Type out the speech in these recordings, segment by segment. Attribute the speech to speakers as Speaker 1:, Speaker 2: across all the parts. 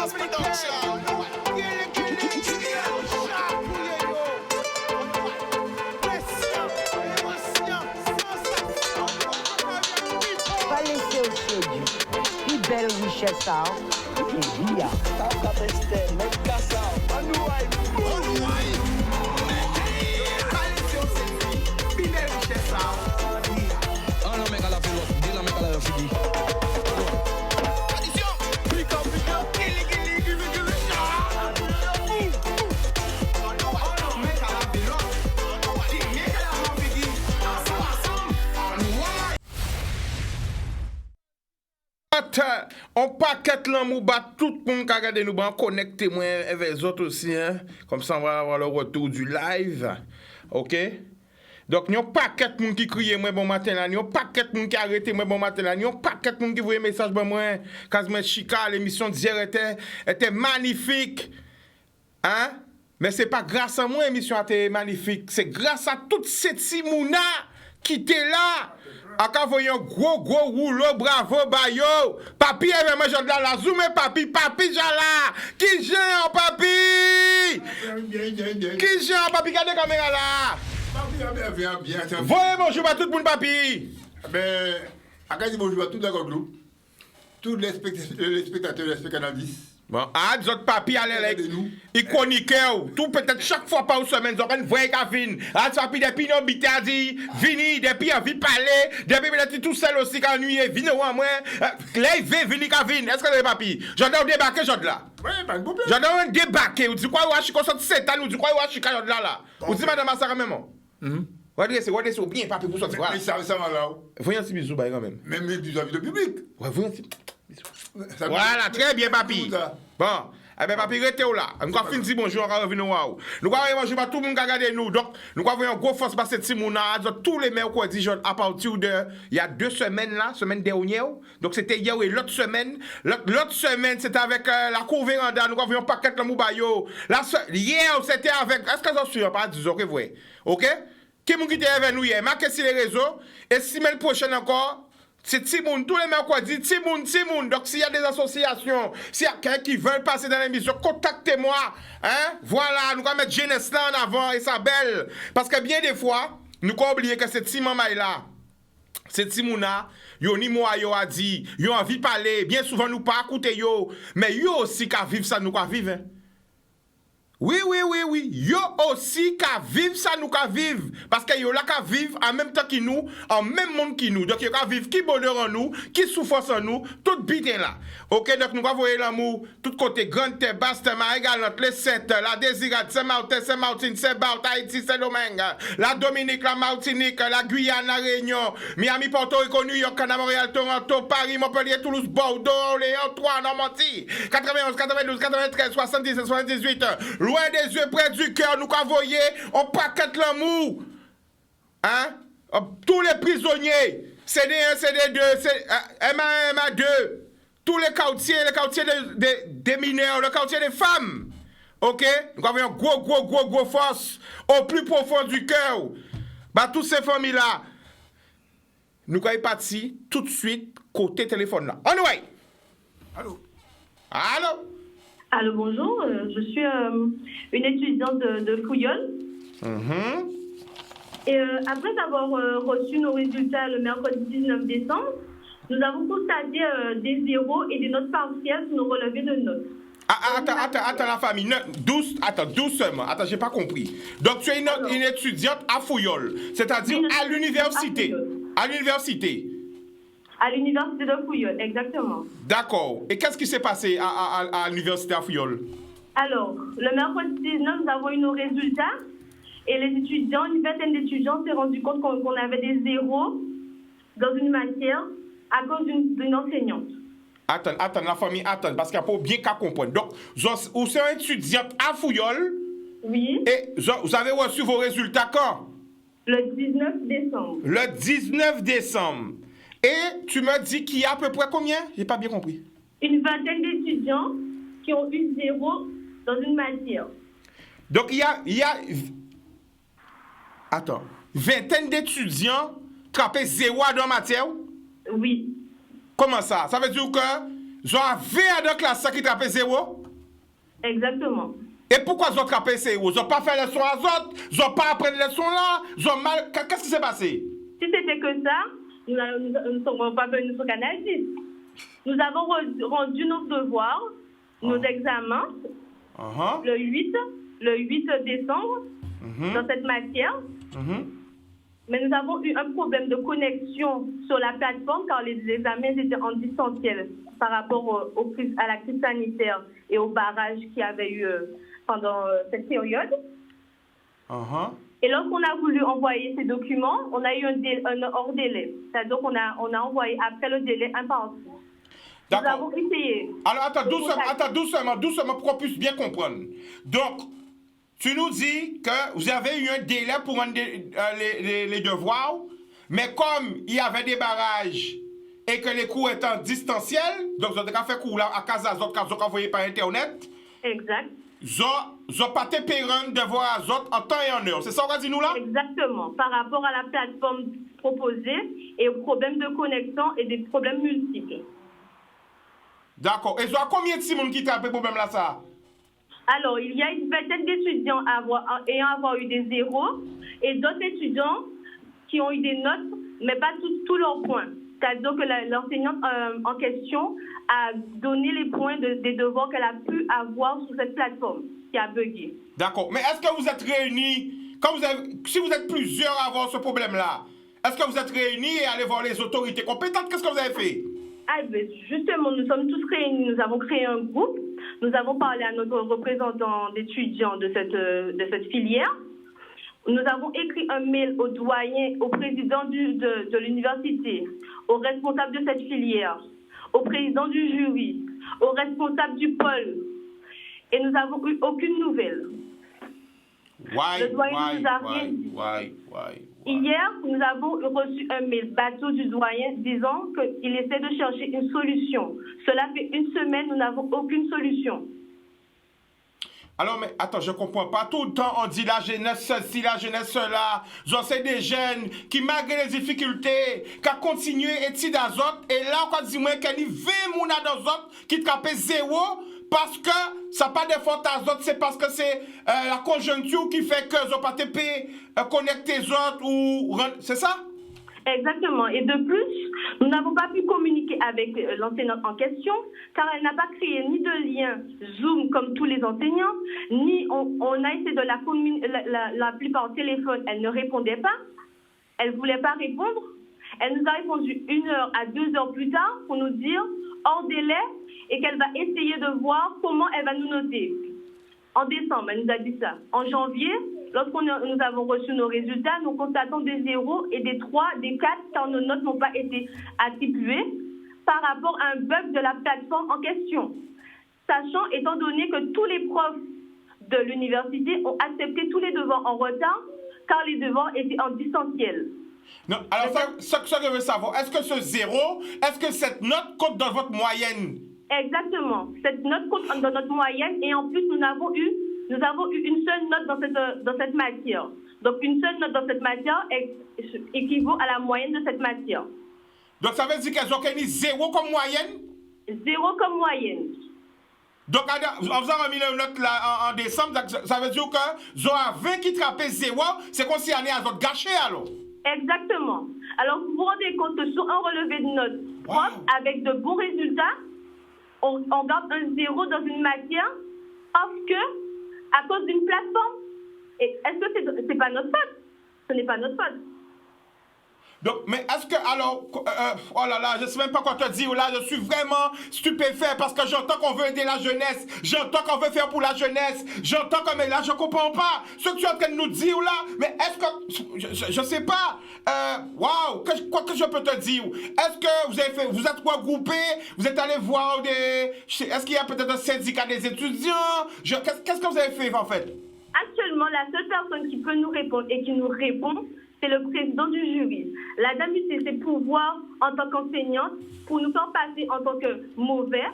Speaker 1: Boss Production.
Speaker 2: Pas laisser au sédu. Puis belle richesse, et via.
Speaker 3: On paquette l'amour, bat tout le monde qui regarde nous, on connecte moi avec les autres aussi, hein? Comme ça on va avoir le retour du live, ok? Donc, nous paquet de monde qui crie moi bon matin là, nous paquet de monde qui arrête moi bon matin là, nous paquet de monde qui voyait message pour moi, quasiment Chica, l'émission d'hier était magnifique, hein? Mais c'est pas grâce à moi l'émission était magnifique, c'est grâce à toute cette Simouna qui était là. Aka voyons gros rouleau, bravo, bayo. Papi, elle m'a mangé de la zoom, papi, jala. Qui j'ai en papi? Qui j'ai en papi? Regardez la caméra là.
Speaker 4: Papi, bien.
Speaker 3: Voyez bonjour à tout le monde, papi.
Speaker 4: Ben, à bonjour à tout le monde, tous les spectateurs, les spectateurs 10.
Speaker 3: Bon, des autres papi, allez, iconique, tout peut-être chaque fois par semaine, ils ont voyé qu'à venir. Papi, depuis nos bites, a dit, vini, depuis envie de parler, depuis peut-être tout seul aussi, quand nuit, vini ou à moi, là, il veut venir qu'à venir. Est-ce que les papi? J'en ai débarqué, j'en là.
Speaker 4: Oui, pas de problème.
Speaker 3: J'en ai débarqué, ou dit quoi, ou à chico, sorti 7 ans, ou dit quoi, ou à chico, j'en là. Ou dit madame Assara même. Regardez, c'est bien, papi, pour sortir.
Speaker 4: Mais ça va là.
Speaker 3: Voyons un petit bisou, quand même.
Speaker 4: Même les bisous à vie de public.
Speaker 3: Ouais, voyons un petit bisou. Voilà, très bien, papi. Bon, eh bien, papi, restez là. Nous avons fini bonjour, on va revenir. Nous avons bonjour à tout le monde qui regarde nous. Donc, nous avons un gros force parce que Simouna, tous les mercredis, à partir de, il y a 2 semaines là, semaine dernière. Donc, c'était hier et l'autre semaine. L'autre semaine, c'était avec la cour véranda. Nous avions un paquet de Moubayo. Hier, c'était avec, est-ce que j'en suis pas 10 ok, vrai? Ok? Qui est-ce qui était avec nous hier? Marquez sur les réseaux. Et semaine prochaine encore. C'est Timoun, tous les mercredis, Timoun. Donc, s'il y a des associations, s'il y a quelqu'un qui veut passer dans l'émission, contactez-moi. Hein? Voilà, nous allons mettre Jeunesse là en avant, Isabelle. Parce que bien des fois, nous avons oublié que c'est Timon là. C'est Timouna, yo ni moi yo a dit, yo envie de parler, bien souvent nous pas écouter yo, mais yo aussi qu'à vivre ça, nous qu'à vivre. Hein? Oui. Yo aussi qu'à vivre ça, nous qu'à vivre. Parce que yo là qu'à vivre en même temps que nous, en même monde que nous. Donc yo qu'à vivre qui bonheur en nous, qui souffrance en nous, tout bien là. Ok, donc nous allons voir l'amour, tout côté, grande terre, basse terre, Marie-Galante, les 7, la Désirade, Saint-Martin, Saint-Barth, Haïti, Saint-Domingue, la Dominique, la Martinique, la Guyane, la Réunion, Miami, Porto Rico, New York, Canada, Montréal, Toronto, Paris, Montpellier, Toulouse, Bordeaux, Orléans, 3, Normandie, 91, 92, 93, 77, 78, loin des yeux, près du cœur, nous voyons, on paquette l'amour. Hein? Tous les prisonniers, CD1, CD2, MA1, MA2, tous les quartiers des mineurs, le quartier des femmes. Ok? Nous avons un gros force au plus profond du cœur. Bah, toutes ces familles-là, nous sommes partis tout de suite côté téléphone là. Anyway.
Speaker 5: Allô, bonjour. Je suis une étudiante de Fouillol. Et après avoir reçu nos résultats le mercredi 19 décembre, nous avons constaté des zéros et des notes partielles sur nos relevés de notes.
Speaker 3: Attends, la famille. Doucement. Attends, j'ai pas compris. Donc, tu es une étudiante à Fouillol, c'est-à-dire à l'université. À l'université.
Speaker 5: À l'université de Fouillol, exactement.
Speaker 3: D'accord. Et qu'est-ce qui s'est passé à l'université à Fouillol?
Speaker 5: Alors, le mercredi 19, nous avons eu nos résultats. Et les étudiants, une vingtaine d'étudiants s'est rendu compte qu'on avait des zéros dans une matière à cause d'une enseignante.
Speaker 3: Attends, la famille, parce qu'il faut bien qu'à comprendre. Donc, vous êtes un étudiant à Fouillol.
Speaker 5: Oui.
Speaker 3: Et vous avez reçu vos résultats quand?
Speaker 5: Le 19 décembre.
Speaker 3: Le 19 décembre. Et tu me dis qu'il y a à peu près combien? J'ai pas bien compris.
Speaker 5: Une vingtaine d'étudiants qui ont eu zéro dans une matière.
Speaker 3: Donc, il y a attends, vingtaine d'étudiants trapés zéro dans la matière?
Speaker 5: Oui.
Speaker 3: Comment ça? Ça veut dire que Vous avez dans classe qui trappe 0?
Speaker 5: Exactement.
Speaker 3: Et pourquoi vous trappe 0? Vous n'avez pas fait les leçons à autres? Vous n'avez pas appris les leçons là? Vous avez mal... Qu'est-ce qui s'est passé?
Speaker 5: Si c'était que ça, nous ne serions pas venus sur Canal 10. Nous avons rendu nos devoirs, nos examens, le 8 décembre, dans cette matière. Mais nous avons eu un problème de connexion sur la plateforme car les examens étaient en distanciel par rapport à la crise sanitaire et au barrage qu'il y avait eu pendant cette période. Et lorsqu'on a voulu envoyer ces documents, on a eu un hors délai. C'est-à-dire qu'on a envoyé après le délai un par un. Nous avons essayé.
Speaker 3: Alors, attends, doucement, pour qu'on puisse bien comprendre. Donc, tu nous dis que vous avez eu un délai pour rendre les devoirs, mais comme il y avait des barrages et que les cours étaient en distanciel, donc vous avez fait cours là à casa autres quand vous envoyé par Internet.
Speaker 5: Exact.
Speaker 3: Vous n'avez pas été pérenne de devoirs à autres en temps et en heure. C'est ça qu'on va dire nous là?
Speaker 5: Exactement. Par rapport à la plateforme proposée et aux problèmes de connexion et des problèmes multiples.
Speaker 3: D'accord. Et vous avez combien de personnes qui tapent ce problème là ça?
Speaker 5: Alors, il y a une vingtaine d'étudiants ayant eu des zéros et d'autres étudiants qui ont eu des notes, mais pas tous leurs points. C'est-à-dire que l'enseignante en question a donné les points des devoirs qu'elle a pu avoir sur cette plateforme qui a bugué.
Speaker 3: D'accord. Mais est-ce que vous êtes réunis, si vous êtes plusieurs à avoir ce problème-là, est-ce que vous êtes réunis et allez voir les autorités compétentes? Qu'est-ce que vous avez fait?
Speaker 5: Ah, ben, justement, nous sommes tous réunis, nous avons créé un groupe, nous avons parlé à notre représentant d'étudiants de cette filière, nous avons écrit un mail au doyen, au président de l'université, au responsable de cette filière, au président du jury, au responsable du pôle, et nous n'avons eu aucune nouvelle. Le doyen nous a rien dit. Hier, nous avons reçu un mail bateau du doyen disant qu'il essaie de chercher une solution. Cela fait une semaine, nous n'avons aucune solution.
Speaker 3: Alors, mais attends, je ne comprends pas. Tout le temps, on dit la jeunesse ceci, la jeunesse cela. J'en sais des jeunes qui, malgré les difficultés, qui ont continué études d'azote. Et là, on dit moi qu'il y a 20 mouna d'azote qui trappent zéro. Parce que ça n'a pas de faute à autres, c'est parce que c'est la conjoncture qui fait que ils n'ont pas été connectés aux autres ou... C'est ça?
Speaker 5: Exactement. Et de plus, nous n'avons pas pu communiquer avec l'enseignante en question, car elle n'a pas créé ni de lien Zoom comme tous les enseignants, ni on a essayé de l'appeler par téléphone, elle ne répondait pas, elle ne voulait pas répondre. Elle nous a répondu 1 heure à 2 heures plus tard pour nous dire hors délai et qu'elle va essayer de voir comment elle va nous noter. En décembre, elle nous a dit ça. En janvier, lorsque nous avons reçu nos résultats, nous constatons des 0 et des 3, des 4, car nos notes n'ont pas été attribuées par rapport à un bug de la plateforme en question. Sachant, étant donné que tous les profs de l'université ont accepté tous les devoirs en retard, car les devoirs étaient en distanciel.
Speaker 3: Non, alors ça que je veux savoir, est-ce que ce 0, est-ce que cette note compte dans votre moyenne?
Speaker 5: Exactement. Cette note compte dans notre moyenne et en plus, nous avons eu une seule note dans cette matière. Donc, une seule note dans cette matière équivaut à la moyenne de cette matière.
Speaker 3: Donc, ça veut dire qu'elles ont gagné 0 comme moyenne?
Speaker 5: 0 comme moyenne.
Speaker 3: Donc, en faisant remis une note là, en décembre, ça veut dire que vous avez 20 qui trappent 0, c'est comme si l'année a gâché alors?
Speaker 5: Exactement. Alors, vous vous rendez compte que sur un relevé de notes propre, avec de bons résultats, on garde un 0 dans une matière parce que, à cause d'une plateforme. Et est-ce que c'est pas notre faute? Ce n'est pas notre faute.
Speaker 3: Donc, mais est-ce que, alors, oh là là, je ne sais même pas quoi te dire, là, je suis vraiment stupéfait parce que j'entends qu'on veut aider la jeunesse, j'entends qu'on veut faire pour la jeunesse, j'entends que, mais là, je ne comprends pas ce que tu es en train de nous dire, là, mais est-ce que, je ne sais pas, waouh, quoi que je peux te dire? Est-ce que vous êtes regroupés, vous êtes allés voir est-ce qu'il y a peut-être un syndicat des étudiants? Qu'est-ce que vous avez fait, en fait?
Speaker 5: Actuellement, la seule personne qui peut nous répondre et qui nous répond, c'est le président du jury. La dame utilise ses pouvoirs en tant qu'enseignante pour nous faire passer en tant que mauvais,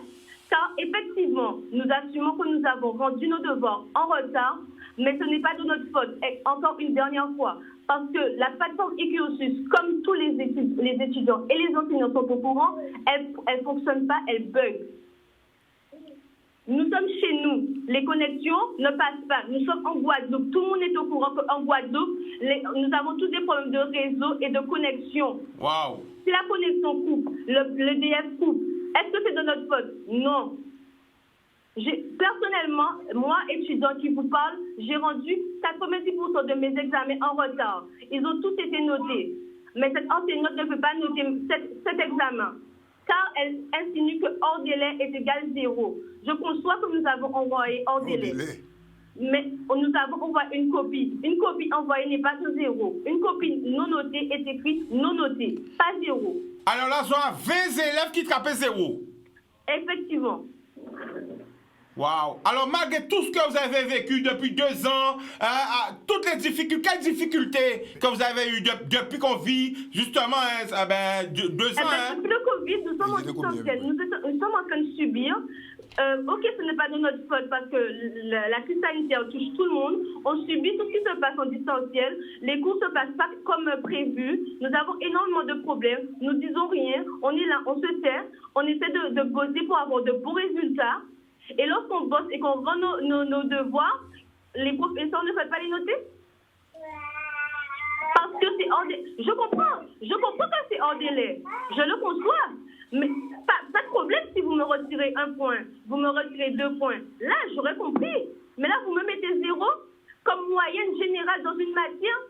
Speaker 5: car effectivement, nous assumons que nous avons rendu nos devoirs en retard mais ce n'est pas de notre faute. Et encore une dernière fois, parce que la plateforme Equiosus, comme tous les étudiants et les enseignants sont au courant, elle ne fonctionne pas, elle bug. Nous sommes chez nous, les connexions ne passent pas. Nous sommes en Guadeloupe, tout le monde est au courant qu'en Guadeloupe, nous avons tous des problèmes de réseau et de connexion.
Speaker 3: Wow.
Speaker 5: Si la connexion coupe, le DF coupe, est-ce que c'est de notre faute? Non. Personnellement, moi, étudiant qui vous parle, j'ai rendu 90% de mes examens en retard. Ils ont tous été notés. Mais cette enseignante ne peut pas noter cet examen, car elle insinue que hors délai est égal 0. Je conçois que nous avons envoyé hors délai. Mais nous avons envoyé une copie. Une copie envoyée n'est pas de 0. Une copie non notée est écrite non notée, pas 0.
Speaker 3: Alors là, il y a 20 élèves qui trappent 0.
Speaker 5: Effectivement.
Speaker 3: Wow. Alors, malgré tout ce que vous avez vécu depuis 2 ans, toutes les difficultés, quelles difficultés que vous avez eues depuis qu'on vit, justement, 2 ans,
Speaker 5: Depuis le Covid, nous sommes en distanciel. Nous sommes en train de subir. Ok, ce n'est pas de notre faute parce que la crise sanitaire touche tout le monde. On subit tout ce qui se passe en distanciel. Les cours ne se passent pas comme prévu. Nous avons énormément de problèmes. Nous ne disons rien. On est là, on se tait. On essaie de bosser pour avoir de bons résultats. Et lorsqu'on bosse et qu'on rend nos devoirs, les professeurs ne veulent pas les noter. Parce que c'est hors délai. Je comprends que c'est hors délai. Je le conçois. Mais pas de problème si vous me retirez 1 point, vous me retirez 2 points. Là, j'aurais compris. Mais là, vous me mettez 0 comme moyenne générale dans une matière.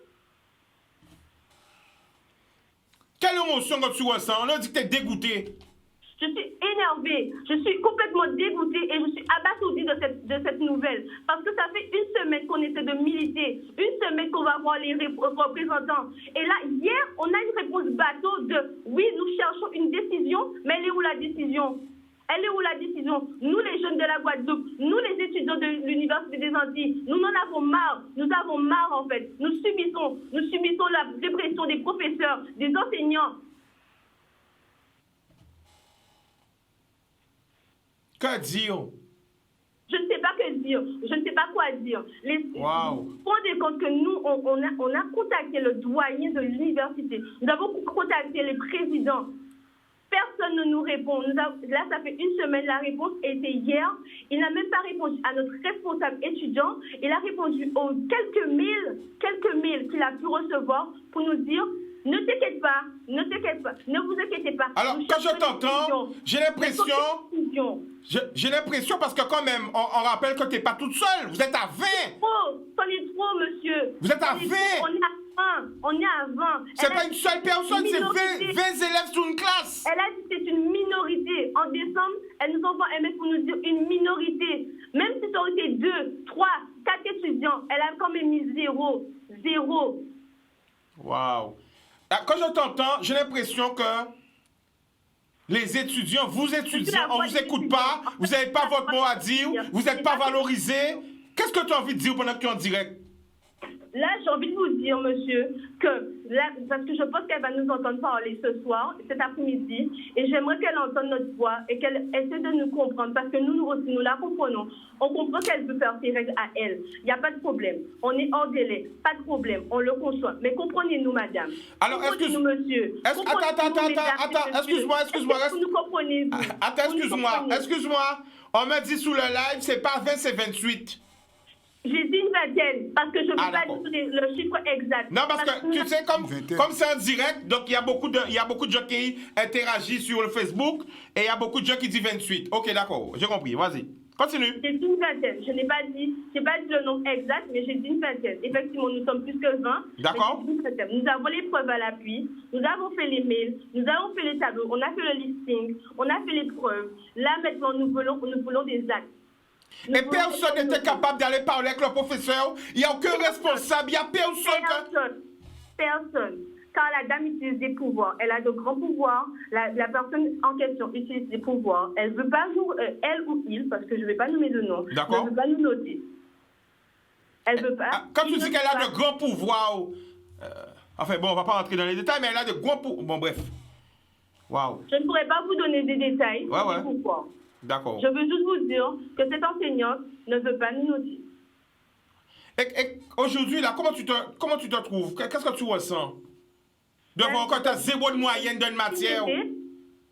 Speaker 3: Quelle émotion que tu ressens? On a dit que tu es dégoûté.
Speaker 5: Je suis énervée, je suis complètement dégoûtée et je suis abasourdie de cette nouvelle. Parce que ça fait 1 semaine qu'on essaie de militer, 1 semaine qu'on va voir les représentants. Et là, hier, on a une réponse bateau de « Oui, nous cherchons une décision, mais elle est où la décision ?» Elle est où la décision? Nous, les jeunes de la Guadeloupe, nous, les étudiants de l'Université des Antilles, nous en avons marre. Nous avons marre, en fait. Nous subissons la répression des professeurs, des enseignants.
Speaker 3: Que dire?
Speaker 5: Je ne sais pas que dire. Je ne sais pas quoi dire.
Speaker 3: Wow.
Speaker 5: Vous vous rendez compte que nous, on a contacté le doyen de l'université. Nous avons contacté les présidents. Personne ne nous répond. Là, ça fait 1 semaine. La réponse était hier. Il n'a même pas répondu à notre responsable étudiant. Il a répondu aux quelques mails qu'il a pu recevoir pour nous dire « Ne t'inquiète pas, ne vous inquiétez pas. »
Speaker 3: Alors, quand je t'entends, j'ai l'impression parce que quand même, on rappelle que tu n'es pas toute seule. Vous êtes à 20.
Speaker 5: C'en est trop, monsieur.
Speaker 3: Vous êtes à 20.
Speaker 5: On est à 20.
Speaker 3: C'est pas une seule personne, c'est 20 élèves sur une classe.
Speaker 5: Elle a dit que c'est une minorité. En décembre, elle nous envoie un mail pour nous dire une minorité. Même si ça aurait été 2, 3, 4 étudiants, elle a quand même mis 0. 0.
Speaker 3: Waouh. Quand je t'entends, j'ai l'impression que les étudiants, vous étudiants, on ne vous écoute pas, vous n'avez pas votre mot à dire, vous n'êtes pas valorisé. Qu'est-ce que tu as envie de dire pendant que tu es en direct?
Speaker 5: Là, j'ai envie de vous dire, monsieur, que là, parce que je pense qu'elle va nous entendre parler ce soir, cet après-midi, et j'aimerais qu'elle entende notre voix et qu'elle essaie de nous comprendre, parce que nous aussi, nous la comprenons. On comprend qu'elle veut faire ses règles à elle. Il n'y a pas de problème. On est hors délai. Pas de problème. On le conçoit. Mais comprenez-nous, madame.
Speaker 3: Alors,
Speaker 5: comprenez-nous, monsieur.
Speaker 3: Attends, excuse-moi.
Speaker 5: Vous nous comprenez, vous.
Speaker 3: Attends, excuse-moi. On m'a dit sous le live, c'est pas 20, c'est 28.
Speaker 5: J'ai dit une vingtaine, parce que je ne veux pas dire le chiffre exact.
Speaker 3: Non, parce que tu sais, comme c'est en direct, donc il y a beaucoup de gens qui interagissent sur le Facebook, et il y a beaucoup de gens qui disent 28. Ok, d'accord, j'ai compris, vas-y. Continue.
Speaker 5: J'ai dit une vingtaine. Je n'ai pas dit le nombre exact, mais j'ai dit une vingtaine. Effectivement, nous sommes plus que 20.
Speaker 3: D'accord.
Speaker 5: Nous avons les preuves à l'appui. Nous avons fait les mails. Nous avons fait les tableaux. On a fait le listing. On a fait les preuves. Là, maintenant, nous voulons des actes.
Speaker 3: Et personne n'était capable d'aller parler avec le professeur. Il n'y a aucun responsable. Il n'y a personne.
Speaker 5: Personne. Car la dame utilise des pouvoirs. Elle a de grands pouvoirs. La personne en question utilise des pouvoirs. Elle ne veut pas nous, elle ou il, parce que je ne vais pas nommer de nom.
Speaker 3: D'accord.
Speaker 5: Elle ne veut pas nous noter. Elle ne veut pas.
Speaker 3: Quand tu dis qu'elle a de grands pouvoirs, enfin bon, on ne va pas rentrer dans les détails, mais elle a de grands pouvoirs. Bon, bref. Waouh.
Speaker 5: Je ne pourrais pas vous donner des détails.
Speaker 3: Ouais.
Speaker 5: Des pouvoirs.
Speaker 3: D'accord.
Speaker 5: Je veux juste vous dire que cette enseignante ne veut pas nous noter.
Speaker 3: Et aujourd'hui, là, comment tu te trouves? Qu'est-ce que tu ressens? De voir que tu as 0 de moyenne d'une matière.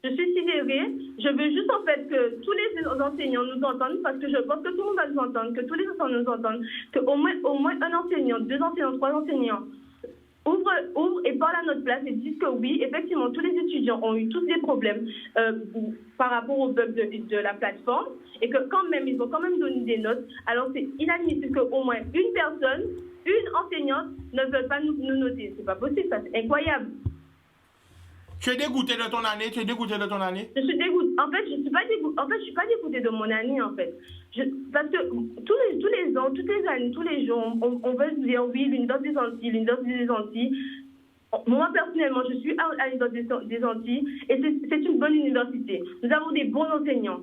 Speaker 5: Je suis sidérée. Je veux juste en fait que tous les enseignants nous entendent, parce que je pense que tout le monde va nous entendre, que tous les enseignants nous entendent, qu'au moins un enseignant, 2 enseignants, 3 enseignants ouvre et parle à notre place et disent que oui, effectivement, tous les étudiants ont eu tous des problèmes par rapport au bug de la plateforme et que quand même, ils ont quand même donné des notes. Alors c'est inadmissible qu'au moins une personne, une enseignante ne veuille pas nous noter. C'est pas possible, ça c'est incroyable.
Speaker 3: Tu es dégoûté de ton année?
Speaker 5: Je suis dégoûtée. En fait, je suis pas dégoûtée de mon année, en fait. Parce que tous les ans, toutes les années, tous les jours, on veut se dire oui, l'Université des Antilles. Moi, personnellement, je suis à l'Université des Antilles et c'est une bonne université. Nous avons des bons enseignants.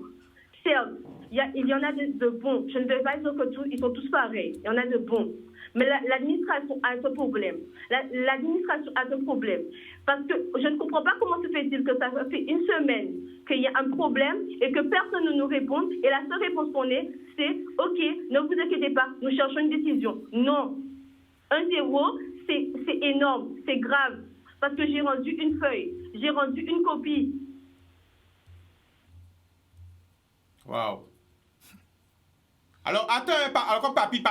Speaker 5: Certes, il y en a de bons. Je ne vais pas dire que ils sont tous pareils. Il y en a de bons. Mais l'administration a un problème. L'administration a un problème. Parce que je ne comprends pas comment se fait-il que ça fait une semaine qu'il y a un problème et que personne ne nous répond. Et la seule réponse qu'on ait, c'est « Ok, ne vous inquiétez pas, nous cherchons une décision. » Non. 1-0, c'est énorme, c'est grave. Parce que j'ai rendu une feuille, j'ai rendu une copie.
Speaker 3: Wow. Alors, attends, alors comme papi,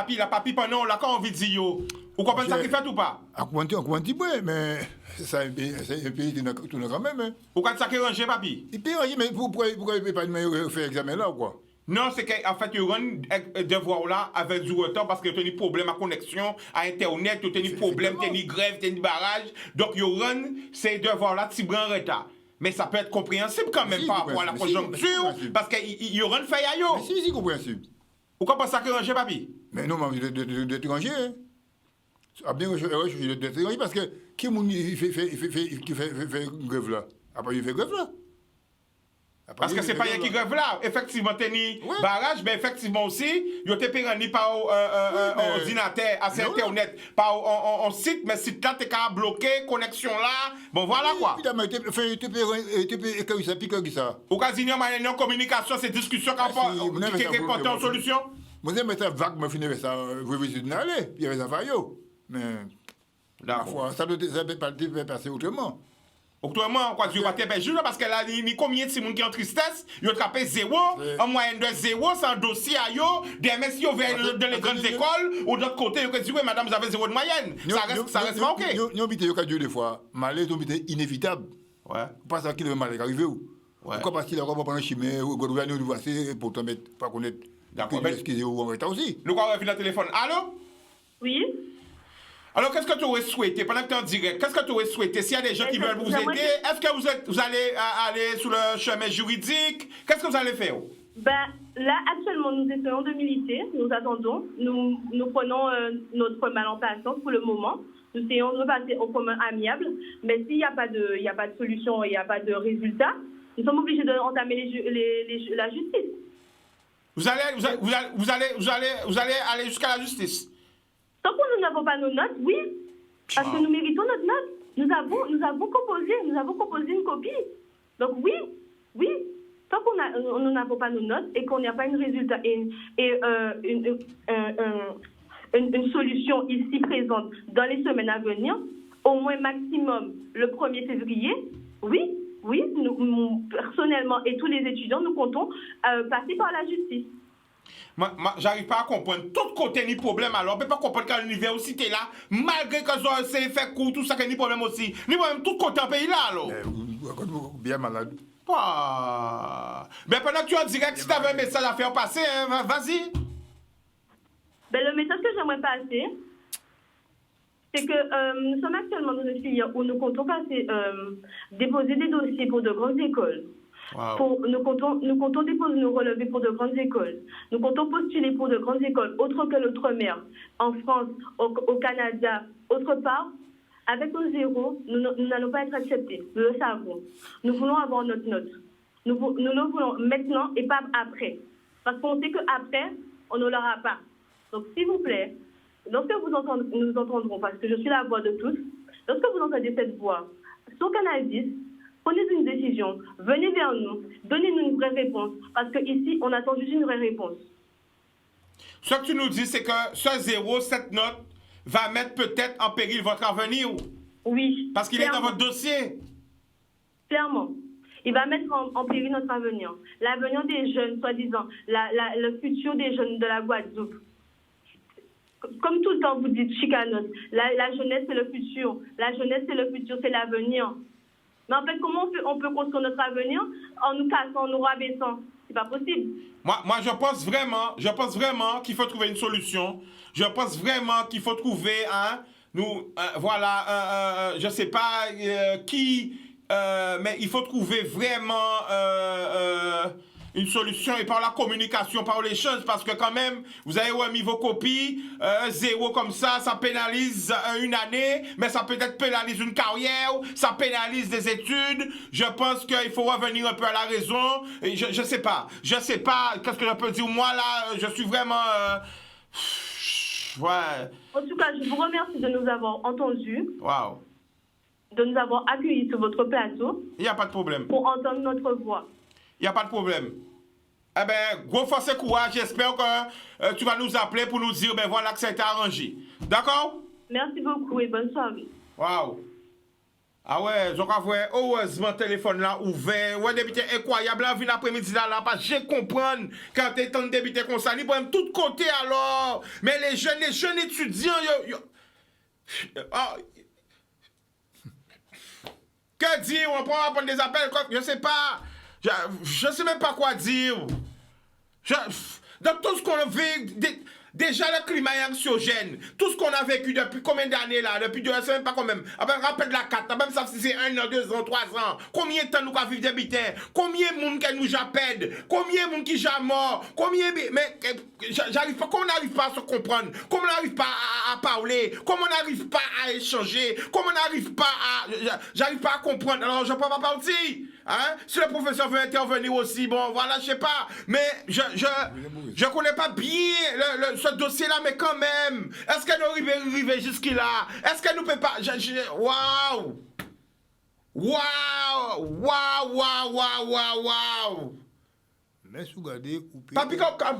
Speaker 3: pendant là, quand on vit dire, vous comprenez ça qui fait ou pas?
Speaker 4: On dit, mais c'est un pays qui tourne quand même.
Speaker 3: Vous comprenez ça qui est rangé, papi?
Speaker 4: Il peut ranger, mais pourquoi il ne peut pas faire l'examen là ou quoi?
Speaker 3: Non, c'est qu'en fait, il y a un devoir là avec du retard parce que y a des problèmes à connexion, à Internet, il y a des problèmes, il y a des grèves, il y a des barrages. Donc, il y a ces devoirs là qui prennent en retard. Mais ça peut être compréhensible quand même par rapport à la conjoncture parce qu'il y aura une faille à yo.
Speaker 4: Mais si, compréhensible.
Speaker 3: Vous comprenez ça qui est rangé, papi?
Speaker 4: Mais non, mais de ranger. Ah bien, je suis de ranger parce que qui fait grève là? Après, il fait grève là.
Speaker 3: Parce que c'est pas rien qui grève là. Effectivement, t'es ni barrage, mais effectivement aussi, il y a des pérennies par ordinateur, à Internet, par un site, mais site là, t'es qu'à bloquer, connexion là. Bon, voilà quoi.
Speaker 4: Évidemment, tu peux ça.
Speaker 3: Au casino, en communication, c'est discussion qui est portée en solution.
Speaker 4: Moi, je mettais vague, je finis ça, je vais visiter d'aller, il y avait ça vaillot. Mais, parfois, ça peut pas passer autrement.
Speaker 3: Autrement, quoi, tu vas te faire juste parce que là, il y a combien de gens qui ont en tristesse, ils ont attrapé 0, en moyenne de 0, sans dossier à yo, des messieurs qui ont dans les grandes écoles, ou d'autre côté, ils ont dit, oui, madame, vous avez 0 de moyenne. Ça reste pas OK.
Speaker 4: Nous habitons au cas des fois, malais, nous habitons inévitable.
Speaker 3: Ouais.
Speaker 4: Pas ça qui est malais arrivé où.
Speaker 3: Ouais.
Speaker 4: Pourquoi parce qu'il a pas prendre un chimère, ou gouverner nous voici pour te mettre, pas connaître.
Speaker 3: D'accord.
Speaker 4: Excusez-vous, on est aussi.
Speaker 3: Nous allons revenir au téléphone. Allô?
Speaker 5: Oui.
Speaker 3: Alors, qu'est-ce que tu aurais souhaité, pendant que tu es en direct, qu'est-ce que tu aurais souhaité? S'il y a des gens qui veulent vous aider, est-ce que vous allez aller sur le chemin juridique? Qu'est-ce que vous allez faire?
Speaker 5: Là, actuellement, nous essayons de militer, nous attendons, nous prenons notre mal en patience pour le moment. Nous essayons de passer au commun amiable, mais s'il n'y a pas de solution, il n'y a pas de résultat, nous sommes obligés d'entamer la justice. Vous allez aller jusqu'à la justice? Tant que nous n'avons pas nos notes, oui, parce que nous méritons notre note. Nous avons composé une copie. Donc oui, tant qu'on nous n'avons pas nos notes et qu'on n'y a pas un résultat et une solution ici présente dans les semaines à venir, au moins maximum le 1er février, oui, nous, personnellement et tous les étudiants, nous comptons passer par la justice.
Speaker 3: J'arrive pas à comprendre. Tout côté ni problème alors. On peut pas comprendre qu'à l'université là, malgré que c'est fait court, tout ça, qu'il y a ni problème aussi. Ni problème tout côté en pays là alors.
Speaker 4: Bien malade.
Speaker 3: Mais pendant que tu es en direct, si tu avais un message à faire passer, vas-y.
Speaker 5: Le message que j'aimerais passer, c'est que nous sommes actuellement dans une filière où nous comptons déposer des dossiers pour de grandes écoles. Wow. Nous comptons déposer nos relevés pour de grandes écoles. Nous comptons postuler pour de grandes écoles, autres que l'outre-mer, en France, au Canada, autre part. Avec nos 0, nous n'allons pas être acceptés. Nous le savons. Nous voulons avoir notre note. Nous le voulons maintenant et pas après. Parce qu'on sait qu'après, on ne l'aura pas. Donc, s'il vous plaît, lorsque nous entendrons, parce que je suis la voix de tous, lorsque vous entendez cette voix sur Canal 10, prenez une décision, venez vers nous, donnez-nous une vraie réponse, parce qu'ici, on attend juste une vraie réponse.
Speaker 3: Ce que tu nous dis, c'est que ce 0, cette note, va mettre peut-être en péril votre avenir.
Speaker 5: Oui.
Speaker 3: Parce qu'il est dans
Speaker 5: clairement.
Speaker 3: votre dossier.
Speaker 5: Clairement. Il va mettre en péril notre avenir. L'avenir des jeunes, soi-disant. Le futur des jeunes de la Guadeloupe. Comme tout le temps, vous dites, chicanos, la jeunesse, c'est le futur. La jeunesse, c'est le futur, c'est l'avenir. Mais en fait, comment on peut construire notre avenir en nous cassant, en nous rabaissant? C'est pas possible.
Speaker 3: Moi, je pense vraiment qu'il faut trouver une solution. Je pense vraiment qu'il faut trouver, je sais pas qui, mais il faut trouver vraiment une solution et par la communication, par l'échange, parce que quand même, vous avez remis vos copies, 0 comme ça pénalise une année, mais ça peut-être pénalise une carrière, ça pénalise des études. Je pense qu'il faut revenir un peu à la raison. Et je sais pas, qu'est-ce que je peux dire. Moi, là, je suis vraiment... ouais.
Speaker 5: En tout cas, je vous remercie de nous avoir entendus,
Speaker 3: Wow.
Speaker 5: de nous avoir accueillis sur votre plateau.
Speaker 3: Il n'y a pas de problème.
Speaker 5: Pour entendre notre voix.
Speaker 3: Il n'y a pas de problème. Eh bien, gros force et courage. J'espère que tu vas nous appeler pour nous dire, ben voilà que ça a été arrangé. D'accord?
Speaker 5: Merci beaucoup et bonne soirée.
Speaker 3: Waouh. Ah ouais, je crois que heureusement, le téléphone là ouvert. Ouais, débuté incroyable. Là, vient l'après-midi là, parce que je comprends quand tu es en débuté comme ça. Ils prennent tout côté alors. Mais les jeunes étudiants, que dire? On prend prendre des appels, je sais pas. Je sais même pas quoi dire. Dans tout ce qu'on a vécu, déjà le climat est anxiogène. Tout ce qu'on a vécu depuis combien d'années là? Depuis 2 ans, c'est même pas quand même. Rappelle la carte, même ça c'est 1 an, 2 ans, 3 ans. Combien de temps nous avons vécu des bitins? Combien de monde qui nous appellent? Combien de monde qui sont morts? Combien. Mais j'arrive pas, comment on n'arrive pas à se comprendre? Comment on n'arrive pas à parler? Comment on n'arrive pas à échanger? Comment on n'arrive pas à. J'arrive pas à comprendre. Alors je peux pas partir. Hein? Si le professeur veut intervenir aussi, bon, voilà, je sais pas. Mais je connais pas bien ce dossier-là, mais quand même. Est-ce qu'elle nous arrive jusque-là? Est-ce qu'elle nous peut pas. Waouh! Waouh! Waouh! Waouh! Waouh! Waouh! Waouh!
Speaker 4: Mais si vous regardez.
Speaker 3: Papi,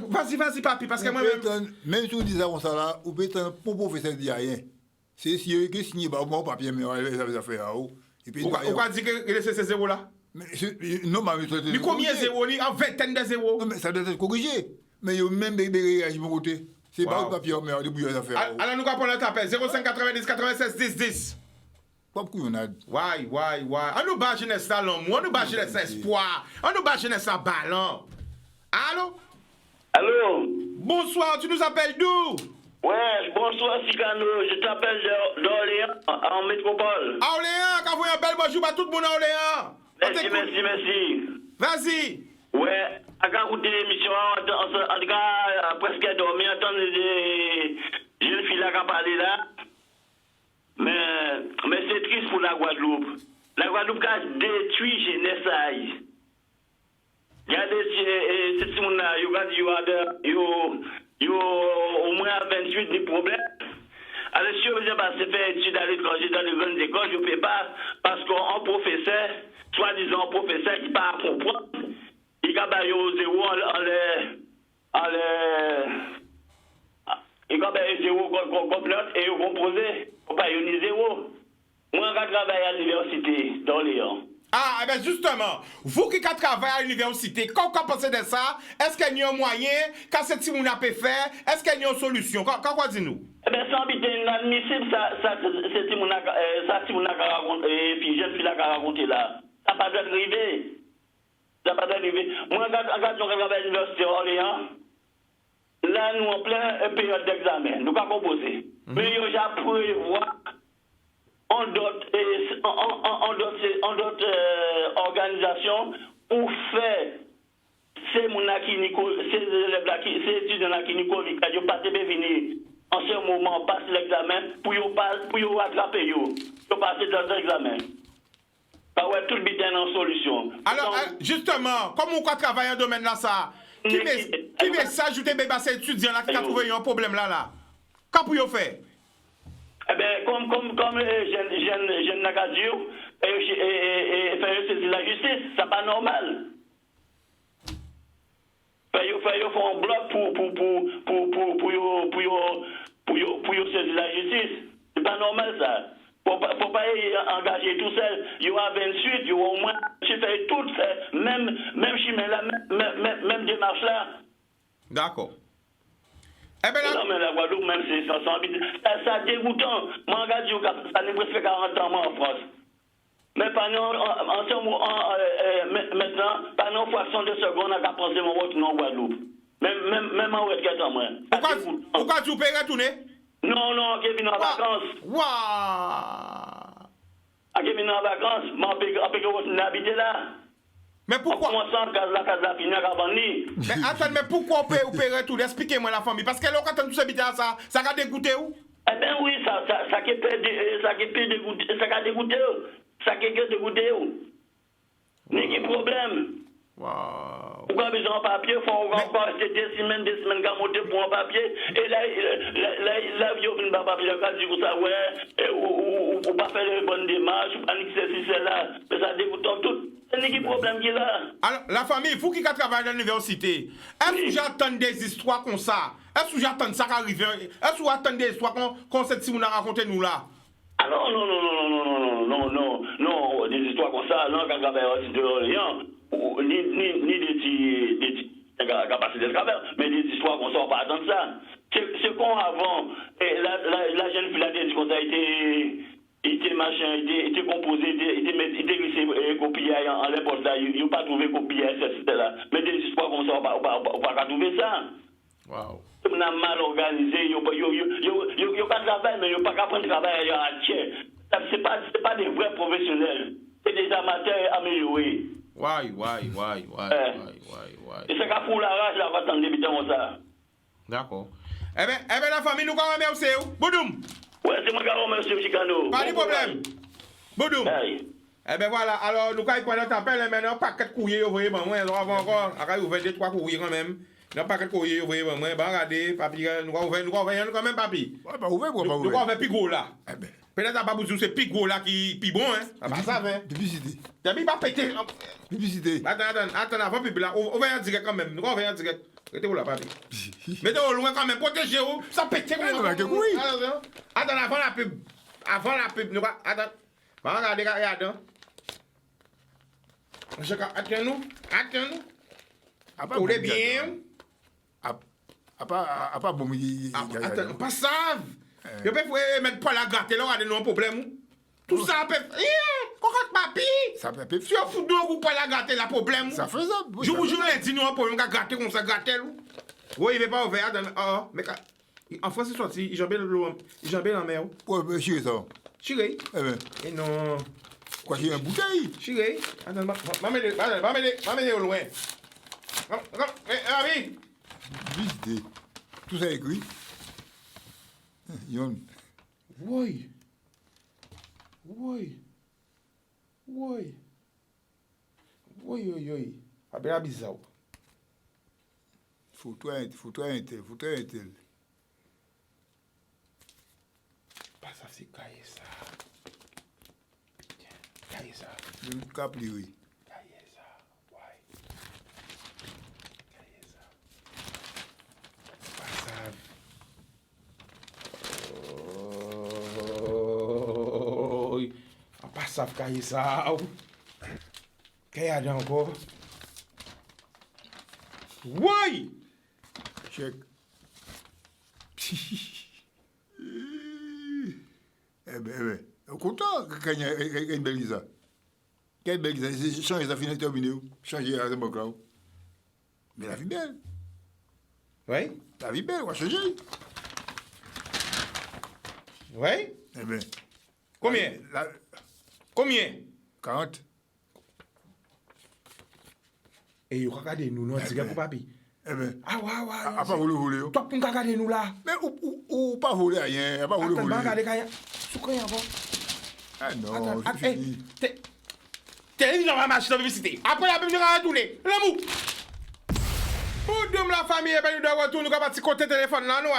Speaker 3: vas-y, papi, parce que moi-même.
Speaker 4: Même si vous dites ça là, vous pouvez être pour professeur de rien. C'est si vous signez mon papier, mais vous avez fait à haut.
Speaker 3: Pourquoi dire que c'est 0 là?
Speaker 4: Non,
Speaker 3: mais combien 0? En vingtaine de 0?
Speaker 4: Non, mais ça doit être corrigé. Mais il y a même des réagis de mon côté. C'est pas le papier, mais il y a des affaires.
Speaker 3: Alors nous allons prendre l'appel 05 90 96 10 10.
Speaker 4: Pourquoi on a.
Speaker 3: Ouais. On nous bat jeunesse à l'homme, on nous bat jeunesse à espoir, on nous bat jeunesse à ballon. Allô?
Speaker 1: Allô?
Speaker 3: Bonsoir, tu nous appelles d'où?
Speaker 1: Ouais, bonsoir Sicano, je t'appelle d'Orléans, en métropole.
Speaker 3: Orléans, quand vous avez un bel bonjour à tout le monde à Orléans.
Speaker 1: Merci.
Speaker 3: Vas-y.
Speaker 1: Ouais, à quand écouter l'émission, en tout cas, presque dormi, entendre des jeunes filles là qui parlent là. Mais c'est triste pour la Guadeloupe. La Guadeloupe a détruit jeunesse. Regardez, c'est ce monde là, il y a au moins 28 des problèmes. Alors, si on va se faire études à l'étranger dans les grandes écoles, je ne fais pas parce qu'un professeur, soi-disant un professeur qui part à comprendre, il va bailler au 0 il va bailler 0 comme note et il va composer. Il va bailler 0. Moi, je travaille à l'université d'Orléans.
Speaker 3: Ah, ben justement, vous qui travaillez à l'université, quand vous pensez de ça, est-ce qu'il y a un moyen, quand ce petit monde a pu faire, est-ce qu'il y a une solution? Quoi dis-nous?
Speaker 1: Eh bien, ça c'est inadmissible, ça petit monde a raconté, puis jeune fille a raconté là. Ça n'a pas dû arriver. Moi, quand je travaille à l'université d'Orléans, là, nous en plein période d'examen, nous avons composé. Mais il y a prévoir en d'autres organisations pour faire ces élèves-là, ces étudiants-là qui nous Covid, ils n'ont pas venir en ce moment passer l'examen pour y rattraper, pour passer dans l'examen. Ouais, tout le bitin en solution.
Speaker 3: Alors, justement, comme on travaille dans le domaine là, ça, qui message ou des bébés étudiants-là qui ont trouvé un problème là? Qu'est-ce que vous faites?
Speaker 1: Eh bien, comme jeune Nagadio, et faire saisir la justice, c'est pas normal. Faire frères yo font un bloc pour saisir la justice. C'est pas normal ça. Faut pas engager tout seul. Il y aura 28, il y aura au moins fait tout fait même chemin là, même démarche là.
Speaker 3: D'accord. Eh ben là...
Speaker 1: Non, mais la Guadeloupe, même si ça dégoûtant. Moi, regarde, ça n'est presque 40 ans en France. Mais pendant, maintenant, pendant une fraction de seconde, on a pensé mon retour en Guadeloupe. Même en retraite en moi.
Speaker 3: Pourquoi tu peux retourner?
Speaker 1: Non, Kevin en vacances.
Speaker 3: Waouh!
Speaker 1: Kevin en vacances, moi, on peut habiter là.
Speaker 3: Mais pourquoi?
Speaker 1: Mais
Speaker 3: attends, mais pourquoi on peut retourner? Expliquez-moi la famille. Parce que là, quand on se habite à ça va dégoûter où?
Speaker 1: Eh bien oui, ça peut dégoûter. Ça peut dégoûter où? Mais quel problème?
Speaker 3: Waouh!
Speaker 1: Pourquoi besoin de papier? Il faut encore rester des semaines qu'à monter pour un papier. Et là, il y a un papier qui dit ça, ouais, ou pas faire les bonnes démarches, ou pas n'exercer cela. Mais ça dégoûte tout. C'est quel problème qu'il a? Alors,
Speaker 3: la famille, vous qui travaillez dans l'université, est-ce que j'attends des histoires comme ça? Est-ce que j'attends ça qui arrive? Est-ce que vous attendez des histoires qu'on sait si vous nous racontez nous là?
Speaker 1: Ah non, des histoires comme ça, non, quand travaille de rien, ni des capacités de travail, mais des histoires qu'on ne sort pas attendre ça. C'est qu'on avant, la jeune fille a dit qu'on a était machin, était composé, était glissé copié en l'époque là, il n'a pas trouvé copié etc. Mais des histoires comme ça, on ne va pas trouver ça.
Speaker 3: Waouh.
Speaker 1: On a mal organisé, il n'y a pas de travail, mais il n'y a pas qu'à prendre travail à tiers. Ce n'est pas des vrais professionnels, c'est des amateurs améliorés.
Speaker 3: Ouais.
Speaker 1: Et c'est qu'à pour la rage, là, va t'en débuter comme ça.
Speaker 3: D'accord. Eh bien, la famille, nous allons remercier. Boudoum.
Speaker 1: Ouais, c'est moi qui remercie, M. Chicano.
Speaker 3: Pas de problème. Boudoum. Eh bien, voilà. Alors, nous allons prendre notre appel maintenant. Paquet de courrier, vous voyez, moi, avant encore. Après, vous ouvrir 2-3 courriers quand même. Non, paquet de courrier, vous voyez, moi, regardez, papi, nous allons ouvrir quand même, papi.
Speaker 4: Ouais, pas ouvert,
Speaker 3: nous allons ouvrir plus gros là.
Speaker 4: Eh bien.
Speaker 3: Peut-être que pas besoin c'est plus gros là qui plus bon hein. Ça va ça hein.
Speaker 4: Publicité.
Speaker 3: T'as mis pas péter.
Speaker 4: Publicité.
Speaker 3: Attends avant pub là. On va en direct quand même. Nous on va en direct. Restez où là papi. Mettez-vous loin quand même protégez-vous. Ça péter comme ça.
Speaker 4: Oui.
Speaker 3: Attends avant la pub. Avant la pub nous va attends. Va regarder regarde. Attends-nous. Attends-nous. Bien.
Speaker 4: À pas bon.
Speaker 3: Attends, pas ça. Je peux mettre pas la gâte là, on a un problème. Tout ça peut. Cocotte papi.
Speaker 4: Ça peut.
Speaker 3: Si on fout deux ou pas la gâte là, problème.
Speaker 4: Ça fait ça.
Speaker 3: Je vous jure, dit nous un problème, gâter comme ça, gâter. Oui, il ne va pas ouvert. Mais en France, c'est sorti, ils ont bien la mer.
Speaker 4: Ouais, mais chiré ça.
Speaker 3: Chiré.
Speaker 4: Eh bien.
Speaker 3: Et non.
Speaker 4: Quoi, j'ai une bouteille.
Speaker 3: Chiré. Attends, va m'aider au loin. Ami.
Speaker 4: Visiter. Tout ça écrit. Yon.
Speaker 3: Oui. Après la bizarre.
Speaker 4: Faut-toi un tel.
Speaker 3: Pas ça, c'est cahier ça. Tiens, cahier ça.
Speaker 4: Je ne cap oui.
Speaker 3: Cahier ça, ouais. Cahier ça. Pas ça. Pas ça, cahier ça. Cahier encore. Oui!
Speaker 4: Chèque. Eh ben. Content quand il y a une belle Lisa. Quelle belle Lisa. Changer sa finale terminée. Changer la banque là. Mais la vie belle.
Speaker 3: Oui?
Speaker 4: La vie belle, on va changer.
Speaker 3: Oui?
Speaker 4: Eh ben.
Speaker 3: Combien? Combien?
Speaker 4: 40.
Speaker 3: Et vous regardez nous, non, c'est pour papi.
Speaker 4: Eh ben.
Speaker 3: Ah ouais.
Speaker 4: À pas voler.
Speaker 3: Toi, pour regarder nous là.
Speaker 4: Mais ou pas voler rien. À pas voler.
Speaker 3: Attends, regarder quand il y a.
Speaker 4: Ah non, je finis.
Speaker 3: T'es dans ma machine de publicité. Après la pub, nous allons retourner. L'amour. Pour nous, la famille, nous devons retourner. Nous allons partir côté téléphone là, nous.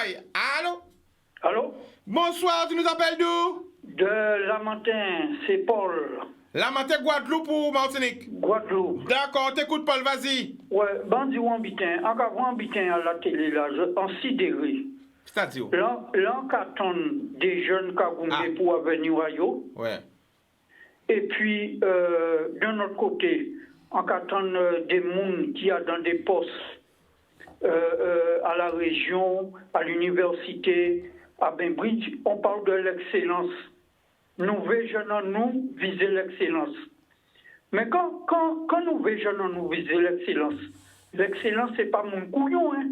Speaker 3: Allô?
Speaker 6: Allô?
Speaker 3: Bonsoir, tu nous appelles d'où?
Speaker 6: De Lamentin, c'est Paul.
Speaker 3: La matin Guadeloupe ou Martinique?
Speaker 6: Guadeloupe.
Speaker 3: D'accord, t'écoute Paul, vas-y.
Speaker 6: Ouais, bandi Wambitin, encore Wambitin à la télé là, en sidéré.
Speaker 3: C'est-à-dire?
Speaker 6: Là, on attend des jeunes Kagoumé pour venir à yo.
Speaker 3: Ouais.
Speaker 6: Et puis, d'un autre côté, on attend des gens qui sont dans des postes à la région, à l'université, à Bainbridge. On parle de l'excellence. Nous veillons nous viser l'excellence. Mais quand nous veillons nous viser l'excellence, c'est pas mon couillon, hein.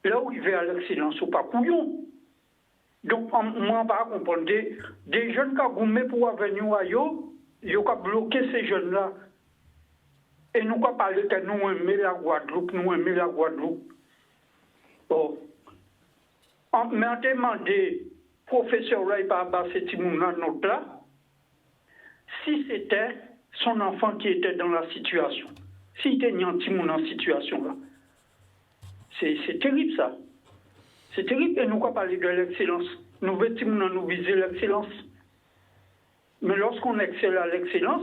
Speaker 6: Là où il va à l'excellence, c'est pas couillon. Donc, moi, je ne pas comprendre. Des jeunes qui ont pour venir à yo, ils ont bloqué ces jeunes-là. Et nous avons parlé que nous aimons la Guadeloupe, Oh. Mais on demandé, professeur là, il pas cette note là, si c'était son enfant qui était dans la situation, s'il était un petit monde en situation là. C'est terrible ça. C'est terrible. Et nous avons parlé de l'excellence. Nous voulons nous viser l'excellence. Mais lorsqu'on excelle à l'excellence,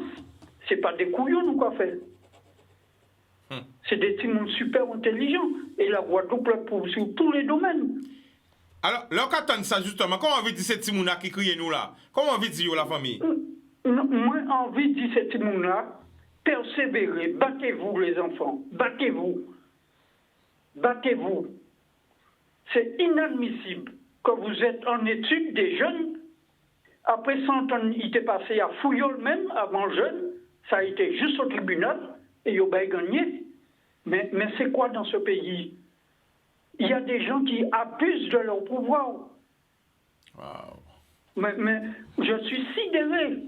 Speaker 6: ce n'est pas des couillons nous qu'on fait. C'est des petits mondes super intelligents. Et la Guadeloupe pour sur tous les domaines.
Speaker 3: Alors, là, quand on ça justement, comment on veut dire ces petits mounas qui crient nous là? Comment on veut dire la famille?
Speaker 6: Moi, envie de dire ces petits mouns là, persévérez, battez-vous les enfants, battez-vous. Battez-vous. C'est inadmissible que vous êtes en études des jeunes. Après 100 ans, il était passé à Fouillol même, avant jeune. Ça a été juste au tribunal et il a gagné. Mais c'est quoi dans ce pays? Il y a des gens qui abusent de leur pouvoir.
Speaker 3: Wow.
Speaker 6: Mais je suis sidéré.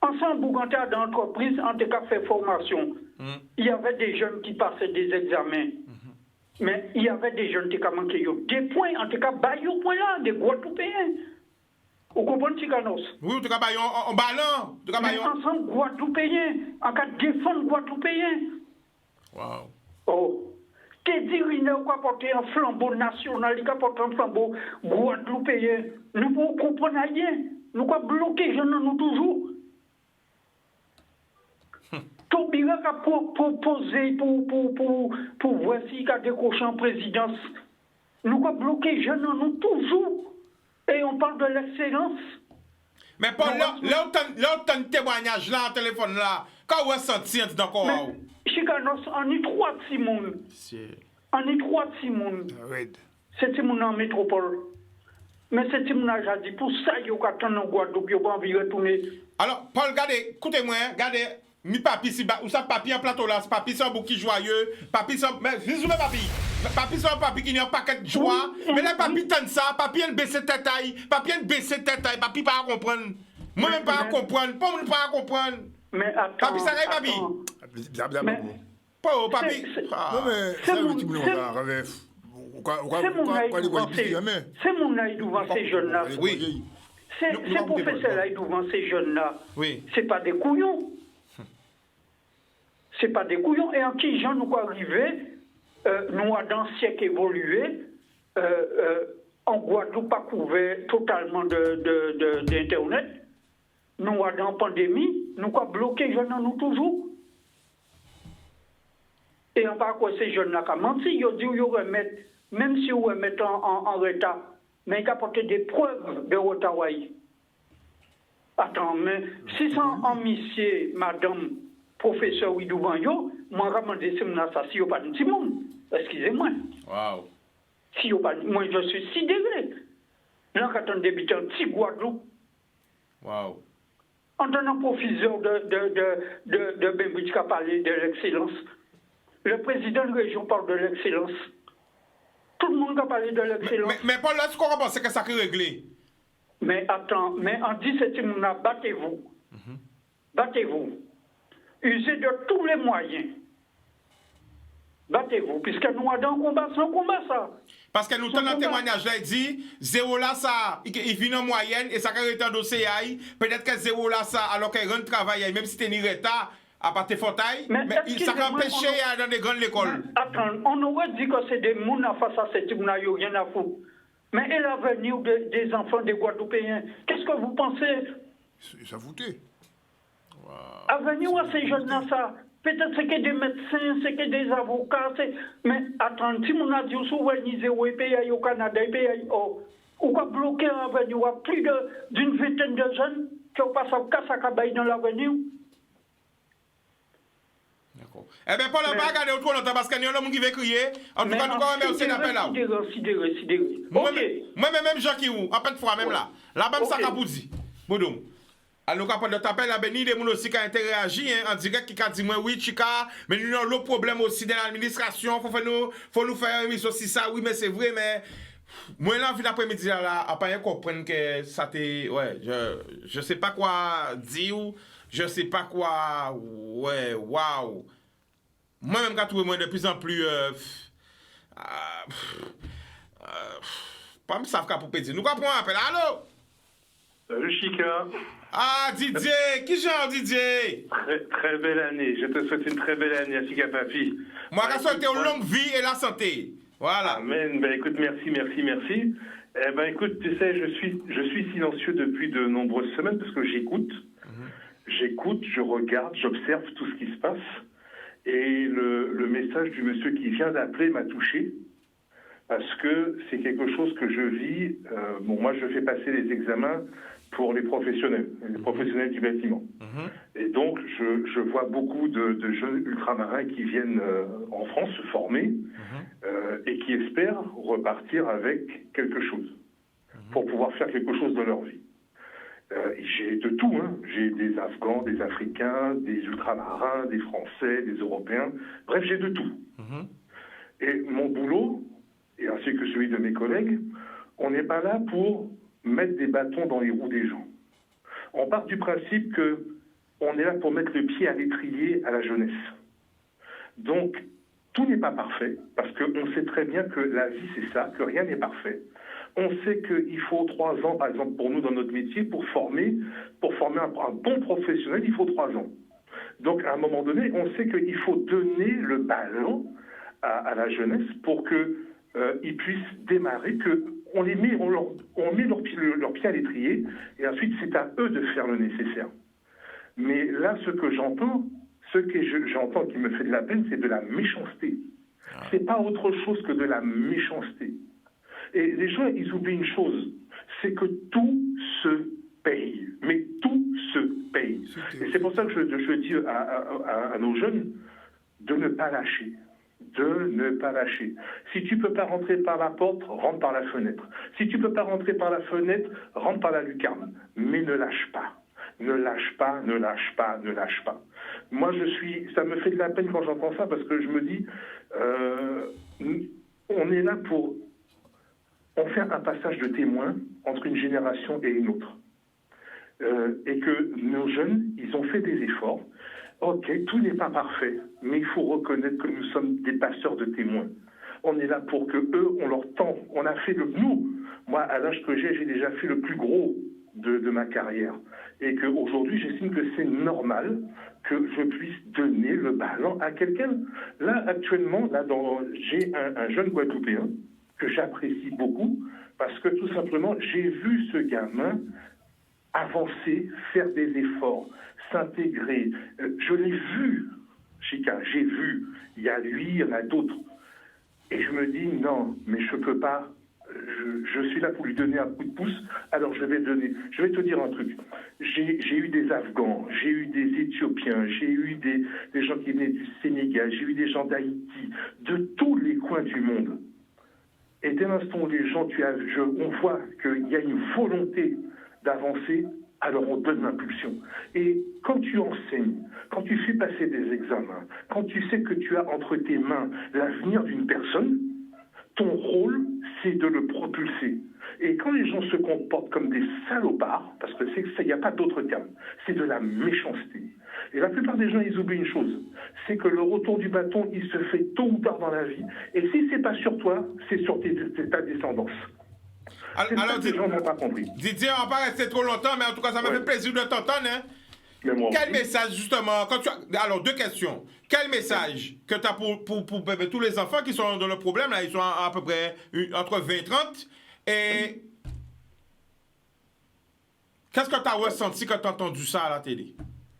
Speaker 6: Ensemble, Bouganté dans l'entreprise, en tout cas, fait formation. Il y avait des jeunes qui passaient des examens. Mais il y avait des jeunes qui manquaient des points, en tout cas, baillot point là, des Guadeloupéens. Vous comprenez, Chicanos?
Speaker 3: Oui, en tout cas, en ballon.
Speaker 6: Mais ensemble, Guadeloupéens, en cas de défendre Guadeloupéens.
Speaker 3: Wow.
Speaker 6: Oh. T'es dit, il n'a pas porté un flambeau national, il n'a pas porté un flambeau Guadeloupéen. Nous ne comprenons rien. Nous avons bloqué, je nous toujours. Tobira a proposé pour voir s'il a décroché en présidence. Nous avons bloqué, je nous toujours. Et on parle de l'excellence. Mais
Speaker 3: Paul, là, où un témoignage là, en téléphone là, quand vous sentez encore?
Speaker 6: Chicanos, on est 3 de Simon. On est 3 de Simon. C'est Simon en métropole. Mais c'est Simon a dit, pour ça, il y a un Guadeloupe, il n'y a pas envie de retourner.
Speaker 3: Alors, Paul, regardez, écoutez-moi, regardez. Mi papi si ou ça papi en plateau là, papi c'est un bouquet joyeux, papi c'est mais visou papi c'est un papi qui n'a pas de joie, mais là papi tente ça, papi elle baisse tête taille, papi pas comprendre. Moi même pas comprendre, pas moi pas comprendre.
Speaker 6: Mais attends.
Speaker 3: Papi ça papi.
Speaker 6: Pas
Speaker 3: papi.
Speaker 4: Non mais c'est le type
Speaker 6: c'est mon aïe devant ces jeunes là.
Speaker 3: Oui.
Speaker 6: Ces professeurs là devant ces jeunes là.
Speaker 3: Oui.
Speaker 6: C'est pas des couillons. C'est pas des couillons. Et en qui gens nous arriver, nous avons dans le siècle évolué, en Guadeloupe pas couvert totalement d'Internet. Nous avons dans la pandémie, nous avons bloqué jeunes nous toujours. Et en part quoi ces jeunes-là qui mentent, ils ont dit qu'ils remettent, même si ils remettent en retard, mais ils apportent des preuves de retard. Attends, mais si sans amitié, madame, professeur Ouidouban, moi, je me demande si il n'y a pas de petit monde. Excusez-moi.
Speaker 3: Wow.
Speaker 6: Si y a pas, moi, je suis sidéré. Là, quand on débute un petit Guadeloupe.
Speaker 3: Wow.
Speaker 6: En tant que professeur de Bainbridge qui a parlé de l'excellence, le président de la région parle de l'excellence. Tout le monde a parlé de l'excellence.
Speaker 3: Mais Paul, là, ce qu'on pense, c'est que ça peut régler.
Speaker 6: Mais attends, mais en 17 mois, battez-vous. Battez-vous. Usez de tous les moyens. Battez-vous, puisque nous avons un combat, c'est un combat ça.
Speaker 3: Parce que nous avons un témoignage là, il dit, 0 là, ça, il vient en moyenne, et ça quand en dossier, peut-être que 0 là, ça, alors qu'il rentre travailler, même si tu es en retard, à part tes fauteuils, mais ça peut empêcher dans des grandes écoles.
Speaker 6: Attends, on aurait dit que c'est des mouns face à cette mouns, il n'y a rien à foutre. Mais et l'avenir des enfants des Guadeloupéens, qu'est-ce que vous pensez?
Speaker 4: Ils s'en foutaient.
Speaker 6: À venir à ces jeunes-là, ça, peut-être c'est que des médecins, c'est que des avocats, mais attends, si on a dit souverainisé au pays au Canada, on va bloquer à venir plus d'une vingtaine de jeunes qui ont passé au casse-à-cabaye dans l'avenir.
Speaker 3: D'accord. Eh bien, Paul, on va regarder trop longtemps parce qu'il y a un homme qui veut crier. En tout cas, nous allons remercier l'appel là.
Speaker 6: Sidéré.
Speaker 3: Moi-même, Jean qui ou, en fait, fois même là. Là-bas, ça a dit. Boudou. Alors, quand on t'appelle, il y a des gens aussi qui ont interagi en direct, qui ont dit, oui, Chica, mais nous avons le problème aussi dans l'administration, faut nous faire une émission aussi ça, oui, mais c'est vrai, mais moi, là, l'après-midi, là, à pas comprendre que ça t'est, ouais, je sais pas quoi dire, je sais pas quoi, ouais, waouh. Moi-même, quand je trouve moi de plus en plus, pas me savent qu'à pour péter. Nous, comprenons un appel, allô?
Speaker 7: Salut Chica.
Speaker 3: Ah, Didier! Qui genre, Didier?
Speaker 7: Très belle année. Je te souhaite une très belle année à Chica Papi.
Speaker 3: Moi, je souhaite une longue vie et la santé. Voilà.
Speaker 7: Amen. Ben écoute, merci. Eh ben écoute, tu sais, je suis silencieux depuis de nombreuses semaines parce que j'écoute. J'écoute, je regarde, j'observe tout ce qui se passe. Et le message du monsieur qui vient d'appeler m'a touché. Parce que c'est quelque chose que je vis. Moi, je fais passer les examens pour les professionnels du bâtiment. Et donc, je vois beaucoup de jeunes ultramarins qui viennent en France se former et qui espèrent repartir avec quelque chose pour pouvoir faire quelque chose de leur vie. J'ai de tout, hein. J'ai des Afghans, des Africains, des ultramarins, des Français, des Européens. Bref, j'ai de tout. Et mon boulot, et ainsi que celui de mes collègues, on n'est pas là pour mettre des bâtons dans les roues des gens. On part du principe qu'on est là pour mettre le pied à l'étrier à la jeunesse. Donc, tout n'est pas parfait, parce qu'on sait très bien que la vie, c'est ça, que rien n'est parfait. On sait qu'il faut 3 ans, par exemple, pour nous, dans notre métier, pour former un bon professionnel, il faut 3 ans. Donc, à un moment donné, on sait qu'il faut donner le ballon à la jeunesse pour qu'ils puissent démarrer, qu'on met leur pied à l'étrier, et ensuite, c'est à eux de faire le nécessaire. Mais là, ce que j'entends qui me fait de la peine, c'est de la méchanceté. C'est pas autre chose que de la méchanceté. Et les gens, ils oublient une chose, c'est que tout se paye. Mais tout se paye. Et c'est pour ça que je dis à nos jeunes de ne pas lâcher. De ne pas lâcher. Si tu peux pas rentrer par la porte, rentre par la fenêtre. Si tu peux pas rentrer par la fenêtre, rentre par la lucarne. Mais ne lâche pas. Ne lâche pas, ne lâche pas, ne lâche pas. Moi, ça me fait de la peine quand j'entends ça parce que je me dis, on est là pour... On fait un passage de témoin entre une génération et une autre. Et que nos jeunes, ils ont fait des efforts. Ok, tout n'est pas parfait, mais il faut reconnaître que nous sommes des passeurs de témoins. On est là pour que eux, on leur tend. On a fait moi, à l'âge que j'ai déjà fait le plus gros de ma carrière. Et qu'aujourd'hui, j'estime que c'est normal que je puisse donner le ballon à quelqu'un. Là, actuellement, j'ai un jeune Guadeloupéen que j'apprécie beaucoup parce que tout simplement, j'ai vu ce gamin avancer, faire des efforts, s'intégrer. Je l'ai vu, Chica, j'ai vu. Il y a lui, il y en a d'autres. Et je me dis, non, mais je ne peux pas. Je suis là pour lui donner un coup de pouce, alors je vais te dire un truc. J'ai eu des Afghans, j'ai eu des Éthiopiens, j'ai eu des gens qui venaient du Sénégal, j'ai eu des gens d'Haïti, de tous les coins du monde. Et dès l'instant où les gens, on voit qu'il y a une volonté d'avancer, alors on donne l'impulsion. Et quand tu enseignes, quand tu fais passer des examens, quand tu sais que tu as entre tes mains l'avenir d'une personne, ton rôle, c'est de le propulser. Et quand les gens se comportent comme des salopards, parce que il n'y a pas d'autre terme, c'est de la méchanceté. Et la plupart des gens, ils oublient une chose, c'est que le retour du bâton, il se fait tôt ou tard dans la vie. Et si c'est pas sur toi, c'est sur ta descendance.
Speaker 3: Alors,
Speaker 7: les gens n'ont pas compris.
Speaker 3: Didier, on va pas rester trop longtemps, mais en tout cas, ça m'a fait plaisir de t'entendre. Hein? Quel message, justement, alors, 2 questions. Quel message que tu as pour tous les enfants qui sont dans le problème, là, ils sont à peu près entre 20 et 30, et Qu'est-ce que tu as ressenti quand tu as entendu ça à la télé?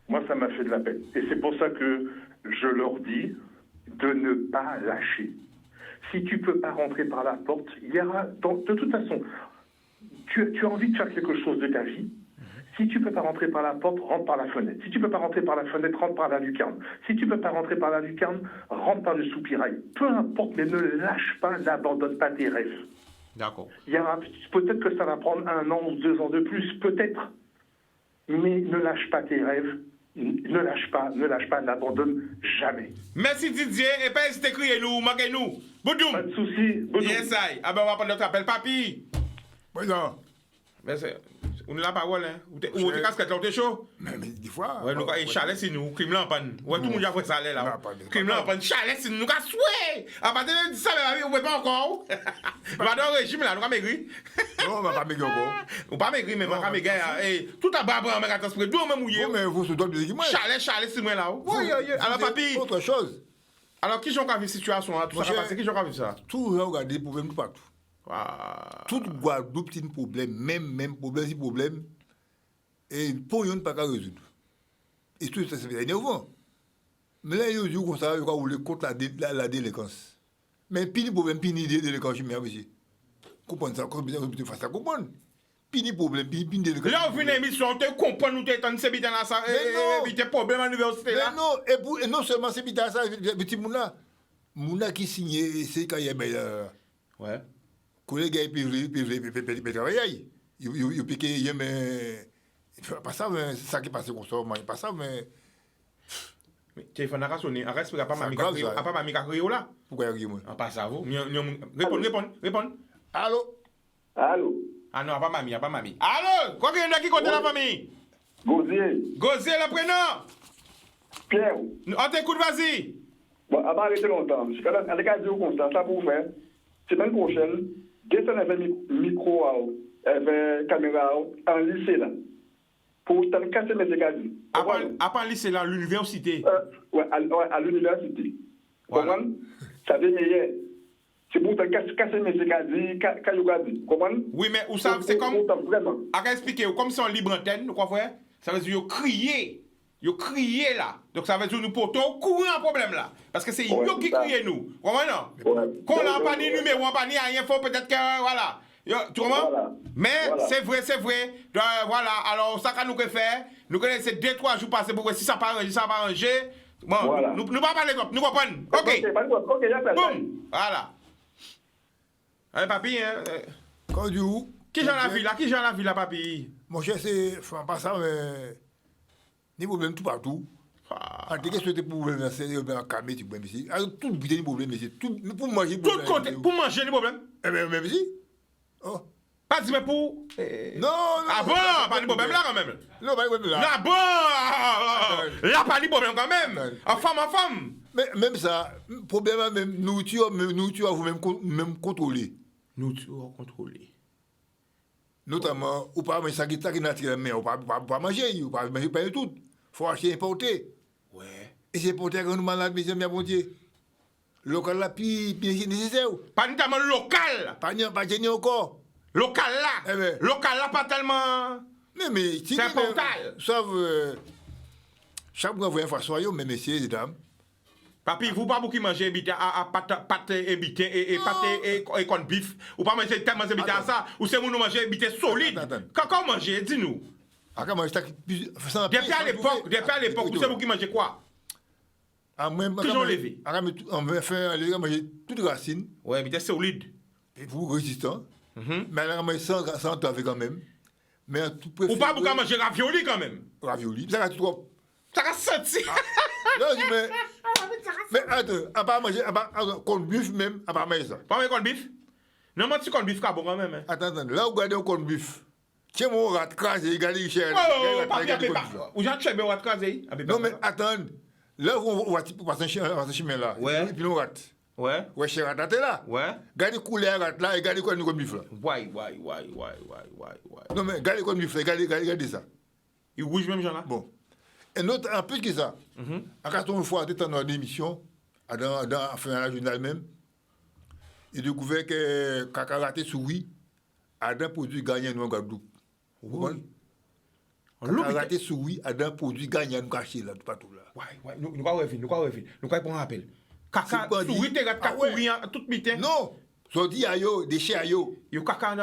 Speaker 7: Moi, ça m'a fait de la peine. Et c'est pour ça que je leur dis de ne pas lâcher. Si tu ne peux pas rentrer par la porte, il y aura... De toute façon, tu as envie de faire quelque chose de ta vie. Si tu ne peux pas rentrer par la porte, rentre par la fenêtre. Si tu ne peux pas rentrer par la fenêtre, rentre par la lucarne. Si tu ne peux pas rentrer par la lucarne, rentre par le soupirail. Peu importe, mais ne lâche pas, n'abandonne pas tes rêves.
Speaker 3: D'accord.
Speaker 7: Peut-être que ça va prendre 1 an ou 2 ans de plus, peut-être. Mais ne lâche pas tes rêves. Ne lâche pas, n'abandonne jamais.
Speaker 3: Merci Didier, et pas hésiter à crier nous, manquez-nous. Boudou.
Speaker 7: Pas de soucis. Boudou.
Speaker 3: Yes, I. Ah ben on va prendre notre appel, papy.
Speaker 4: Oui, non.
Speaker 3: Mais c'est... On a la parole, hein. Ou t'es casquette là, ou t'es chaud?
Speaker 4: Mais des fois...
Speaker 3: Ouais, nous, chalet, c'est nous, crime là en panne. Ouais, tout le monde a fait ça là. Crime là en panne, chalet, c'est nous, nous, souhait. À partir de ça, mais on ne peut pas encore. On va dans le régime là, nous, on va maigrir.
Speaker 4: Non, on va pas maigrir encore.
Speaker 3: On va pas maigrir, mais on va maigrir. Tout à bas, on va transpirer, d'où on va mouiller.
Speaker 4: Mais vous se donnez des moi.
Speaker 3: Chalet, c'est moi là. Oui. Alors, papy.
Speaker 4: Autre chose.
Speaker 3: Alors, qui j'en a vu situation, tout ça va passer, qui j'en a vu ça?
Speaker 4: Tout regarder des problèmes tout partout. Tout Guadeloupe, c'est un problème, même problème, c'est problème. Et pour nous, pas qu'à résoudre. Et tout ça, c'est énervant. Mais là, il y a comme ça, il y a contre la délinquance. Mais puis le problème, puis l'idée de délinquance, je me dis, comprendre ça, comment tu fais ça, comprendre. Puis le problème, puis délinquance.
Speaker 3: Là, on vient une émission, tu comprends, nous t'es en train de là, ça, et t'es problème à l'université là.
Speaker 4: Mais non, et non seulement c'est bita ça, petit Mouna qui signe, c'est quand il y a
Speaker 3: ouais.
Speaker 4: Collègue peut travailler. Il pique, mais pas ça, mais ça qui passe comme ça, pas ça, mais.
Speaker 3: Téléphone a sonné, arrête, pas mamie Kakrio là.
Speaker 4: Pourquoi il y a moi?
Speaker 3: Ah, pas ça, vous. Réponds.
Speaker 4: Allô?
Speaker 3: Ah non, pas mamie. Allô? Quoi qu'il y en a qui compte la famille? Gosier, le prénom?
Speaker 8: Pierre.
Speaker 3: On t'écoute, vas-y.
Speaker 8: Bon, avant d'arrêter longtemps, je vais aller à dire comme ça pour faire. Semaine prochaine, descendre avec micro, avec caméra, en lycée là. Pour t'en casser mes dégâts.
Speaker 3: Après lycée là, l'université.
Speaker 8: Ouais, à l'université.
Speaker 3: Voilà.
Speaker 8: Comment? Ça veut dire, c'est pour t'en casser mes dégâts, comment?
Speaker 3: Oui, mais où ça, c'est comme.
Speaker 8: Vraiment.
Speaker 3: À expliquer, comme c'est en libre antenne, vous comprenez? Ça veut dire crier. Yo crier là. Donc ça veut dire nous portons courir un problème là. Parce que c'est yo qui criez nous. Vous comprenez non? Qu'on n'a pas ni numéro, pas ni rien, faut peut-être que voilà. Tu comprends? Voilà. Mais voilà. C'est vrai. Donc, voilà, alors ça qu'on nous faire, nous connaissons 2-3 jours passés pour que si ça pas arrangé, bon, voilà. Nous pas parler d'autres, nous comprenons. OK.
Speaker 8: OK,
Speaker 3: boum. Voilà. Allez, papy, hein.
Speaker 4: Quand du où?
Speaker 3: Qui j'en a vu là, papy?
Speaker 4: Mon cher, c'est pas ça, mais. Des problèmes tout partout. En tout cas, c'était pour un calmer, tu peux ici. Tout le des problèmes ici. Pour manger.
Speaker 3: Tout côté, pour manger des problèmes.
Speaker 4: Eh bien, même ici. Oh.
Speaker 3: Pas dit mais pour.
Speaker 4: Non.
Speaker 3: Ah bon, pas de problème là quand même.
Speaker 4: Non, pas de problème là.
Speaker 3: Ah bon, là pas de problème quand même. En femme.
Speaker 4: Mais même ça, problème même nourriture, vous-même contrôler.
Speaker 3: Nourriture contrôler.
Speaker 4: Notamment, ou pas manger ça qui est naturel, mais on pas manger, ou pas manger pas tout. Faut acheter importer.
Speaker 3: Ouais.
Speaker 4: Et c'est importer quand nous malades, mais bien bon Dieu. Local là, puis nécessaire.
Speaker 3: Pas notamment local.
Speaker 4: Pas génie encore.
Speaker 3: Local là.
Speaker 4: Eh ben.
Speaker 3: Local là, pas tellement.
Speaker 4: Mais si
Speaker 3: c'est un portal.
Speaker 4: Sauf, chaque fois, vous voyez une façon, mais messieurs et dames.
Speaker 3: Papi, vous pas beaucoup manger pâte et bitin et pâte et corn beef. Ou pas manger tellement de bitin à ça. Ou c'est vous nous manger bitin solide. Quand manger, dis-nous. Depuis à l'époque, vous savez vous qui mangez quoi? Qui j'en levé?
Speaker 4: On va faire manger toutes les racines.
Speaker 3: Ouais, bitin solide.
Speaker 4: Et vous résistant. Mais on va sans avec quand même. Mais
Speaker 3: ou pas beaucoup manger ravioli quand même.
Speaker 4: Ravioli, ça va trop.
Speaker 3: Ça va sentir.
Speaker 4: Non, mais attends, à part manger, corn beef même, à part manger ça.
Speaker 3: Pas manger corn beef? Non, mais tu corn beef bon quand même.
Speaker 4: Attends, là où regardez un corn beef. Tiens mon rat crasé, regardez cher.
Speaker 3: Ou j'ai tué mon rat crasé.
Speaker 4: Non, mais attends, là où on va passer un chemin là.
Speaker 3: Ouais.
Speaker 4: Et puis le rat.
Speaker 3: Ouais.
Speaker 4: Ouais, cher rat là.
Speaker 3: Ouais.
Speaker 4: Regardez couleur rat là et regardez quoi corn beef là.
Speaker 3: Ouais.
Speaker 4: Non, mais regardez corn beef là, regardez ça.
Speaker 3: Il rouge même, genre là.
Speaker 4: Bon. Et notre, en plus que ça, quand on fois dans notre émission, dans la journal même, il a découvert que Kakaraté souris a un produit gagnant en Guadeloupe. Oui. On a raté souris à d'un produit gagnant caché là, pas tout là.
Speaker 3: Ouais, nous allons revenir. Nous allons prendre un appel. Caca, souris, t'es gâté courir tout mitin.
Speaker 4: Non, so dit à yo, déchets à yo.
Speaker 3: Yo caca,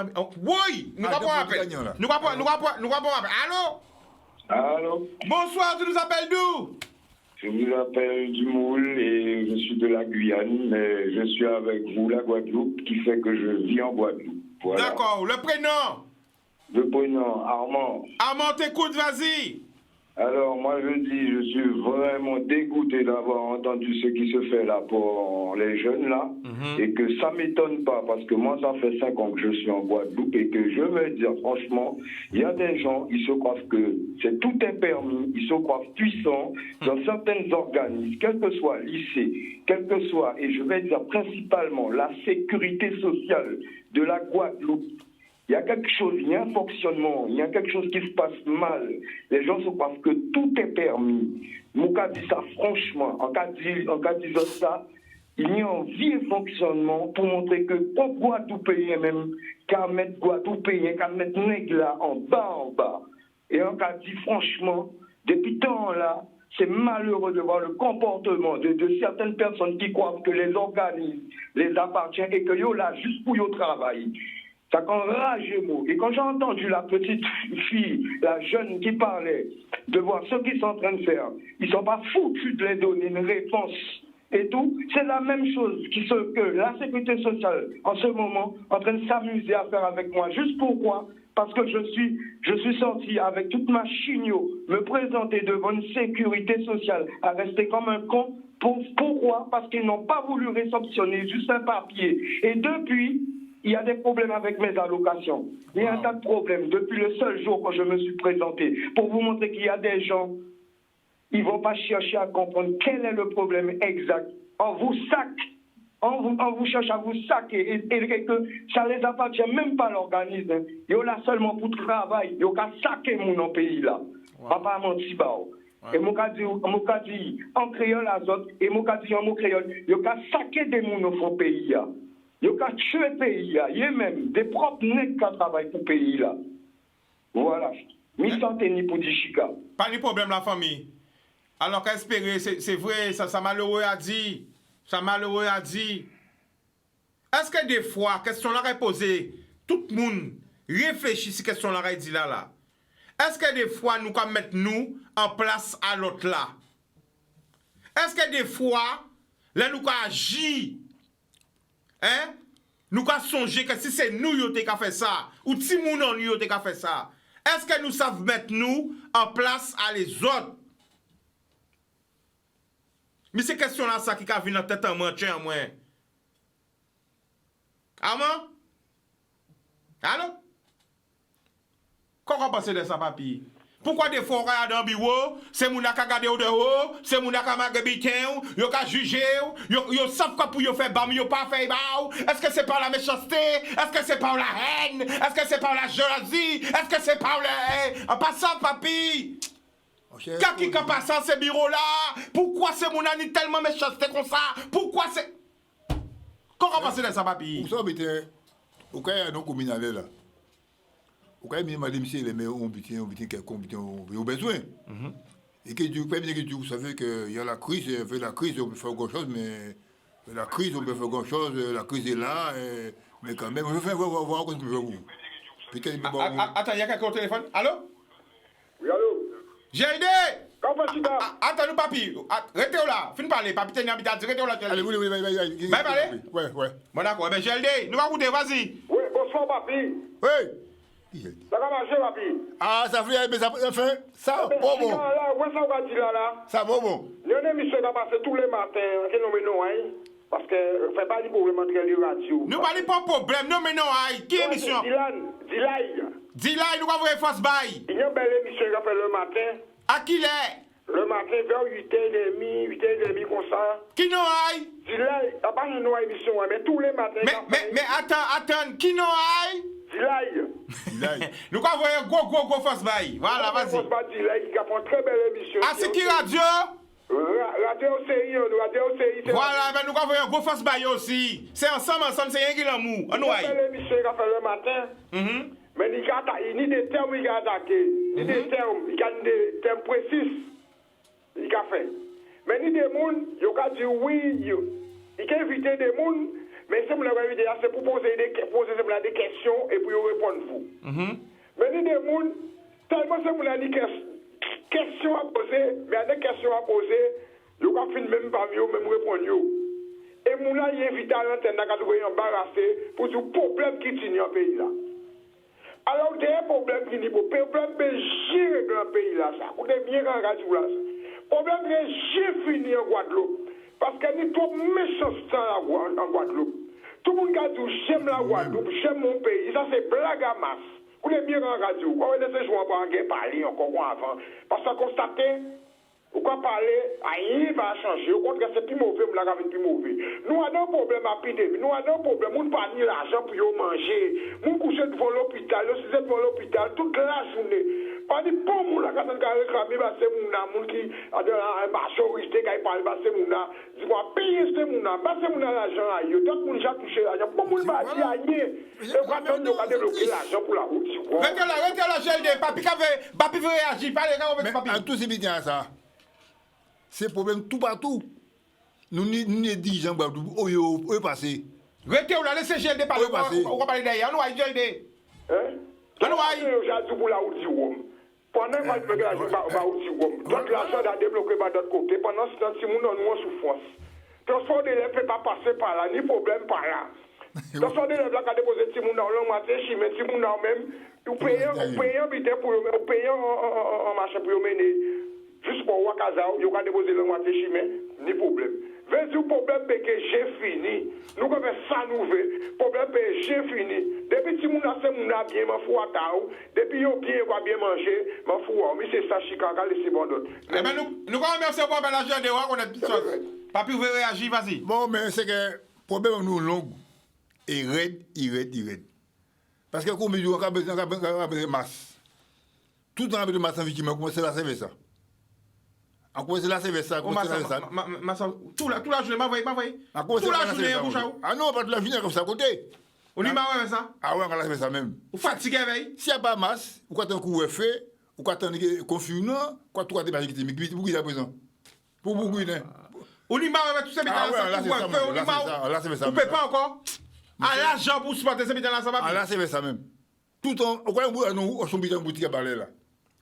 Speaker 3: oui, nous allons prendre un appel. Nous allons prendre un appel. Allô?
Speaker 9: Allô?
Speaker 3: Bonsoir, tu nous appelles d'où?
Speaker 9: Je vous appelle du Moule et je suis de la Guyane, mais je suis avec vous, la Guadeloupe, qui fait que je vis en Guadeloupe. Voilà.
Speaker 3: D'accord, le prénom?
Speaker 9: Le prénom, Armand.
Speaker 3: Armand, t'écoute, vas-y.
Speaker 9: Alors, moi, je dis, je suis vraiment dégoûté d'avoir entendu ce qui se fait là pour les jeunes, là, et que ça m'étonne pas, parce que moi, ça fait 5 ans que je suis en Guadeloupe, et que je vais dire, franchement, il y a des gens, ils se croient que tout est permis, ils se croient puissants dans certains organismes, quel que soit lycée, quel que soit, et je vais dire principalement la sécurité sociale de la Guadeloupe. Il y a quelque chose, il y a un fonctionnement, il y a quelque chose qui se passe mal. Les gens se croient que tout est permis. Mouka dit ça franchement, en cas disant ça, il y a un vieux fonctionnement pour montrer que pour Guadeloupéen même, qu'à mettre Guadeloupéen, qu'à mettre Nègre en bas. Et en cas dit franchement, depuis tant là, c'est malheureux de voir le comportement de certaines personnes qui croient que les organismes les appartiennent et que yo là juste pour yo travail. Ça enrage moi. Et quand j'ai entendu la petite fille, la jeune qui parlait, de voir ce qu'ils sont en train de faire, ils ne sont pas foutus de les donner une réponse et tout. C'est la même chose que la sécurité sociale, en ce moment, en train de s'amuser à faire avec moi. Juste pourquoi? Parce que je suis sorti avec toute ma chigno, me présenter devant une sécurité sociale, à rester comme un con. Pourquoi? Parce qu'ils n'ont pas voulu réceptionner juste un papier. Et depuis, il y a des problèmes avec mes allocations. Il y a un tas de problèmes depuis le seul jour quand je me suis présenté. Pour vous montrer qu'il y a des gens, ils ne vont pas chercher à comprendre quel est le problème exact. On vous sac. On vous cherche à vous saquer et que ça ne les appartient même pas à l'organisme. Ils sont là seulement pour travail. Ils ont qu'à saquer mon pays là. Papa menti bao. Et mon cas dit en créole azote et mon cas dit en mot créole. Ils ont qu'à saquer des gens dans le pays là. Ils ont qu'à tuer le pays là. Il y a même des propres nègres qui travaillent pour le pays là. Voilà. Mi santé ni pour Dichika.
Speaker 3: Pas de problème la famille. Alors qu'espérer, c'est vrai, ça malheureux a dit. Ça malheureux a dit. Est-ce que des fois, question là est posée, tout le monde réfléchit si question là est dit là. Est-ce que des fois nous comme mettre nous en place à l'autre là? Est-ce que des fois, là nous agir, hein? Nous songer que si c'est nous qui avons fait ça, ou si nous qui avons fait ça, est-ce que nous savons mettre nous en place à les autres? Mais c'est question là ça qui a vu dans tête en moi, tiens moi. Comment? Allô? Comment passer de ça papier? Pourquoi des fois on regarde dans le bureau, c'est mon qui a gardé au dehors, c'est mon qui a magabité, yo ka jugé, yo savent quoi pour yo faire bam, yo pas faire bam. Est-ce que c'est par la méchanceté? Est-ce que c'est par la haine? Est-ce que c'est par la jalousie? Est-ce que c'est par le en passant papi? Qui a passé à ce bureau-là? Pourquoi c'est mon ami tellement méchanceté comme ça? Pourquoi c'est... Comment passer de ça, papi?
Speaker 4: Vous savez, au cas où on communal là, au cas où madame monsieur les meilleurs ont besoin. Et que vous savez qu'il y a la crise, on peut faire grand chose, mais la crise, on peut faire grand chose, la crise est là, mais quand même, on peut faire voir ce que vous.
Speaker 3: Attends, il y a quelqu'un au téléphone? Allô?
Speaker 8: Oui, allô?
Speaker 3: J'ai aidé!
Speaker 8: Comment tu vas?
Speaker 3: Attends, nous, papi. Restez là. Fin de parler. Papi, t'es une habitation. Restez là.
Speaker 4: Allez, oui.
Speaker 3: Bah, parler?
Speaker 4: Ouais.
Speaker 3: Bon, d'accord. Ben, j'ai aidé. Nous va goûter, vas-y.
Speaker 8: Oui, bonsoir, papi.
Speaker 4: Oui.
Speaker 8: Ça va marcher, papi?
Speaker 4: Ah, ça fait, mais ça fait, ça, bon.
Speaker 8: Où ça va dire là?
Speaker 4: Ça, bon.
Speaker 8: Il y a une émission qui a passé tous les matins, qui nous met nous, parce que ne fait pas de problème entre les radios.
Speaker 3: Nous parlons pas de problème. Non, mais non, aïe. Qui émission? Dilay, nous va voir face bail.
Speaker 8: Il y a une belle émission qui a fait le matin.
Speaker 3: À qui l'est?
Speaker 8: Le matin vers 8h30, comme ça.
Speaker 3: Qui non aille?
Speaker 8: Dilay, il n'y a pas une émission, mais tous les matins.
Speaker 3: Mais attends, qui non aille?
Speaker 8: Dilay.
Speaker 3: Nous allons voir un gros face bail. Voilà, vas-y.
Speaker 8: Dilay, qui a fait une très belle émission.
Speaker 3: Ah, c'est qui radio?
Speaker 8: Radio CI.
Speaker 3: Voilà, mais nous allons voir un gros face bail aussi. C'est ensemble, c'est un qui l'amour. On nous aille.
Speaker 8: Une belle émission qui a fait le matin.
Speaker 10: Mais il y a des termes qui ont attaqué, ni des termes, il y a des termes précis, il a fait. Mais ni des gens, il a dit oui, il a invité des gens, mais c'est pour poser des questions et pour répondre vous. Mais ni des gens, tellement c'est des questions à poser, mais il y a des questions à poser, il a fini même pas mieux, même répondre. Et Mouna y invite à l'antenne à embarrassé pour tout problème qui tient dans le pays là. Alors, il y a un problème qui n'est pas le problème de gérer dans le pays là. Ça, on est bien en radio là. Le problème de gérer fini en Guadeloupe. Parce qu'il y a trop méchanceté en Guadeloupe. Tout le monde a dit j'aime la Guadeloupe, j'aime mon pays. Ça, c'est blague à masse. On est bien en radio. On est ces jours en parler encore avant. Parce qu'on constate. Pourquoi parler, rien va changer. Au contraire, c'est plus mauvais, nous avons plus mauvais. Nous avons un problème à épidémie, nous avons un problème, nous n'avons pas ni l'argent pour manger. Nous couchons devant l'hôpital, nous sommes devant l'hôpital toute la journée. Pas de bon monde là, quand on a réclamé, c'est mon qui a de la majorité qui parle, c'est mon là. Je vais payer ce mon là, c'est mon l'argent à eux. D'autres gens qui touché l'argent, bon monde va dire rien. Et quand on a débloqué l'argent pour la route, tu vois.
Speaker 3: Restez là, gel de papi, papi veut réagir, pas les gars, on veut papi.
Speaker 4: En tout c'est bien ça. C'est problème tout partout. Nous les dirigeants Guadeloupe, où est passé?
Speaker 3: Restez là, laissez gel de parler, on va parler derrière, on va gel de.
Speaker 10: Hein? On va dire pour la route du Rome. Pendant qu'on fait la route du Rome, donc l'argent a débloqué par d'autre côté, pendant ce temps, si nous avons une souffrance. Transport de l'élève ne peut pas passer par là, ni problème par là. Transport de l'élève a déposé si nous avons le matin, si nous avons même, nous payons en marché pour mener. Juste pour Wakaza, il y a déposé le moitié chimé, ni problème. Veux dire, problème que j'ai fini. Nous avons ça nouveau. Problème que j'ai fini. Depuis que nous avons bien, m'en fous à Tao. Depuis que bien, on va bien manger, m'en fous. Mais c'est ça, Chicago, laissez bon d'autre.
Speaker 3: Eh bien, nous remercions pour l'argent de Wak, on a dit ça. Papi, vous réagir, vas-y.
Speaker 4: Bon, mais c'est que le problème, nous, long, et raide. Parce que comme on a besoin de masse. Tout le temps, on a besoin de masse en victime, on commence à servir ça. On commence à servir ça.
Speaker 3: Tout la journée, m'envoyez. Tout la journée, vous chao.
Speaker 4: Ah non, pas toute la journée comme ça à côté.
Speaker 3: On y m'a ça?
Speaker 4: Ah ouais, on a fait ça même.
Speaker 3: Vous fatiguez, veille?
Speaker 4: S'il n'y a pas masse, ou quand un coup est fait, ou quand un confinement, quoi tout a des magiques, mais beaucoup à présent. Pour beaucoup, hein.
Speaker 3: On y m'a tout ça, mais là, c'est ça. Vous ne pouvez pas encore? À l'argent pour supporter ces bidons là, ça va?
Speaker 4: Ah là, c'est ça même. Tout le temps, on croit que nous sommes en boutique à parler là.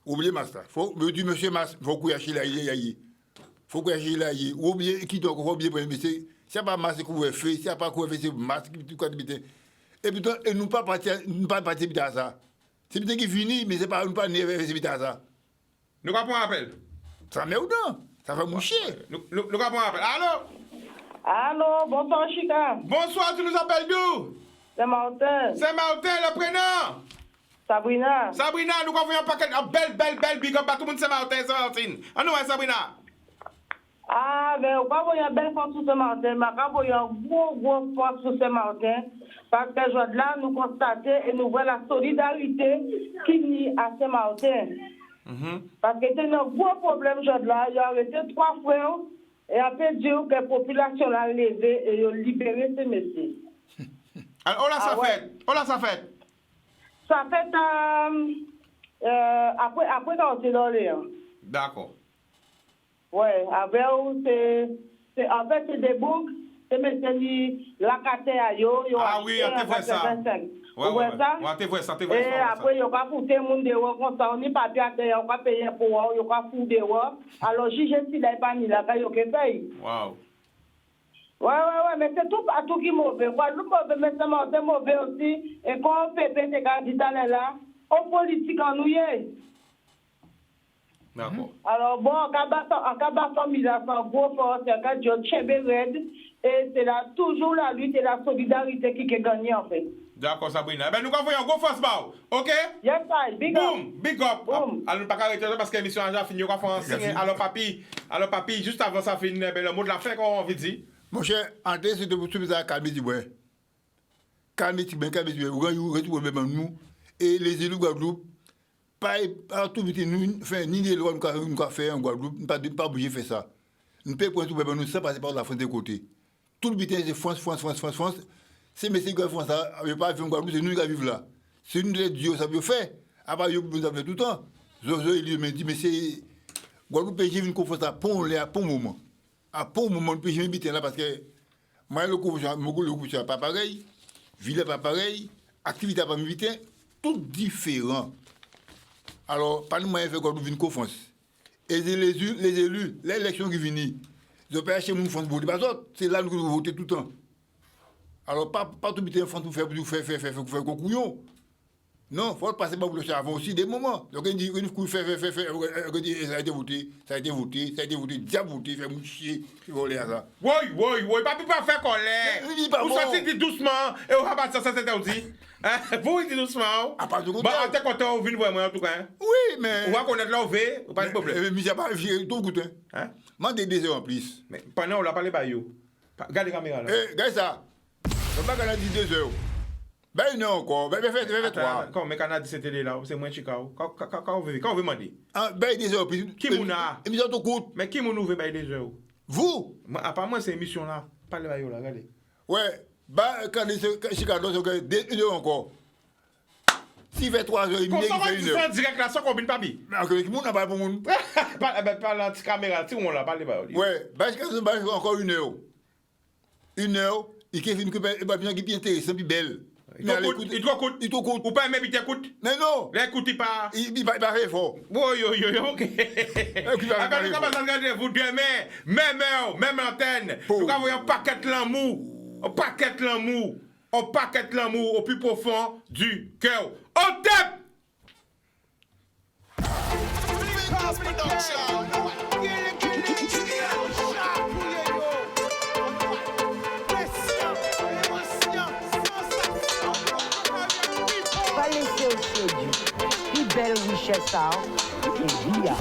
Speaker 4: Oubliez Master. Faut me dire monsieur Mas, faut qu'on y achète là, faut qu'on y achète là, oubliez qui doit oublier pour investir. S'il n'y a pas Mas qu'on fait, s'il n'y a pas qu'on fait, c'est Mas qui quoi de et puis nous pas partir à ça. C'est bien qui finit, mais c'est pas nous pas nerveux à ça.
Speaker 3: Nous pas prendre appel.
Speaker 4: Ça met ou non? Ça va moucher.
Speaker 3: Nous pas prendre appel.
Speaker 11: Allô, bonsoir Chica.
Speaker 3: Bonsoir, tu nous appelles d'où?
Speaker 11: C'est Martin.
Speaker 3: C'est Martin, le prénom.
Speaker 11: Sabrina,
Speaker 3: nous avons un paquet, belle, big up, tout le monde c'est Martin, Ah non, Sabrina.
Speaker 11: Ah, mais on va voir une belle force sur Saint-Martin, mais on va voir une grosse force sur Saint-Martin, parce que là, nous constatons et nous voyons la solidarité qui nie à Saint-Martin. Parce que c'est un gros problème, là, il y a arrêté 3 frères, et après dire que la population l'a levé et a libéré ces messieurs.
Speaker 3: Alors, ça fait.
Speaker 11: Ça fait après quand c'est dans l'air.
Speaker 3: D'accord.
Speaker 11: Ouais, après en fait c'est des boucles, c'est maintenant la carte à yo.
Speaker 3: Ah oui, on te voit ça. Ouais, ça. On te voit ça.
Speaker 11: Et après il y a pas pour tout le monde dehors comme ça, on n'y pas bien on va payer pour on va foutre dehors. Alors si je suis là pas ni là il y a que paye.
Speaker 3: Wow.
Speaker 11: Ouais, mais c'est tout partout qui est mauvais. Guadeloupe mauvais, mais c'est mauvais aussi. Et quand on fait ces candidats là, on politique en nous.
Speaker 3: D'accord.
Speaker 11: Alors bon, en cas de famille, là, c'est un gros force, c'est un cas de Red, et c'est là toujours la lutte et la solidarité qui est gagnée en fait.
Speaker 3: D'accord, Sabrina. Ben, nous avons un gros force, ok?
Speaker 11: Yes, big up.
Speaker 3: Big up. Alors, nous pas arrêter parce que l'émission a déjà fini. On va faire un signe. Alors, papi, juste avant ça finit, le mot de la fin, qu'on va dire.
Speaker 4: Mon cher, en tête, c'est de vous soumettre à calmer du bois. Calmer du bois. Vous avez nous. Et les élus Guadeloupe, pas tout vite, nous, ni des lois, nous avons fait en Guadeloupe, nous ne pas bouger faire ça. Nous ne pouvons pas nous ça passer par la France de côté. Tout le butin, c'est France. Ces messieurs qui font ça, avec pas en Guadeloupe, c'est nous qui vivons là. C'est une des dieux, ça peut faire. Après, vous avez fait tout le temps. Il me dit, mais c'est. Guadeloupe, j'ai vu une conférence à Pont moment. À Pont moment, puis je m'habite là parce que. Moi, le coup, n'est pas pareil. Ville n'est pas pareil. Activité n'est pas m'habiter. Tout différent. Alors, pas de moyen de faire Guadeloupe une conférence. Et les élus, l'élection qui vient, ils ont pas acheté mon fonds de voter. C'est là que nous votons tout le temps. Alors, pas tout habiter un fonds pour faire concouillon. Non, il faut passer par le chat avant aussi des moments. Donc, il dit, ça a été voté, déjà voté, fait moucher, il va aller à ça.
Speaker 3: Oui, pas faire colère. Vous sortez doucement, et on va passer ça, c'était aussi. Vous, dites doucement.
Speaker 4: À part de
Speaker 3: côté. Bah, t'es content, vous venez voir moi en tout cas.
Speaker 4: Oui, mais.
Speaker 3: On va connaître là, pas de problème.
Speaker 4: Mais j'ai pas tout goûté. Hein? Moi, des heures en plus.
Speaker 3: Mais pendant, on l'a parlé par yo. Regardez la caméra là.
Speaker 4: Regarde ça. Je ne vais pas dire 2 heures. Ben non encore, ben fais 3.
Speaker 3: Quand mais Canada c'était là, c'est moins Chicago. Quand on veut demander.
Speaker 4: Ah ben des heures puis
Speaker 3: qui mouna
Speaker 4: émission tout coûte.
Speaker 3: Mais qui moun veut bailler des heures?
Speaker 4: Vous?
Speaker 3: Apparemment c'est émission là. Parlez ba yo là, regardez.
Speaker 4: Ouais, bah quand Chicago c'est 1 heure encore. Si fait 3 heures, il me dit qu'il fait 1 heure.
Speaker 3: Direct là sans combine papi.
Speaker 4: Mais qui moun n'a pas pour moun.
Speaker 3: Par la petite caméra, si on là parlez ba yo.
Speaker 4: Ouais, parce que c'est encore 1 heure. 1 heure, il qui film que bien qui intéressant puis belle.
Speaker 3: Il te coûte. Ou pas même il t'écoute.
Speaker 4: Mais non.
Speaker 3: L'écoute pas.
Speaker 4: Il va faire fort.
Speaker 3: Oui, ok. Après, nous commençons à regarder vous demain, même antenne. Nous avons un paquet l'amour au plus profond du cœur. On tape.
Speaker 2: Plus belle richesse, et via.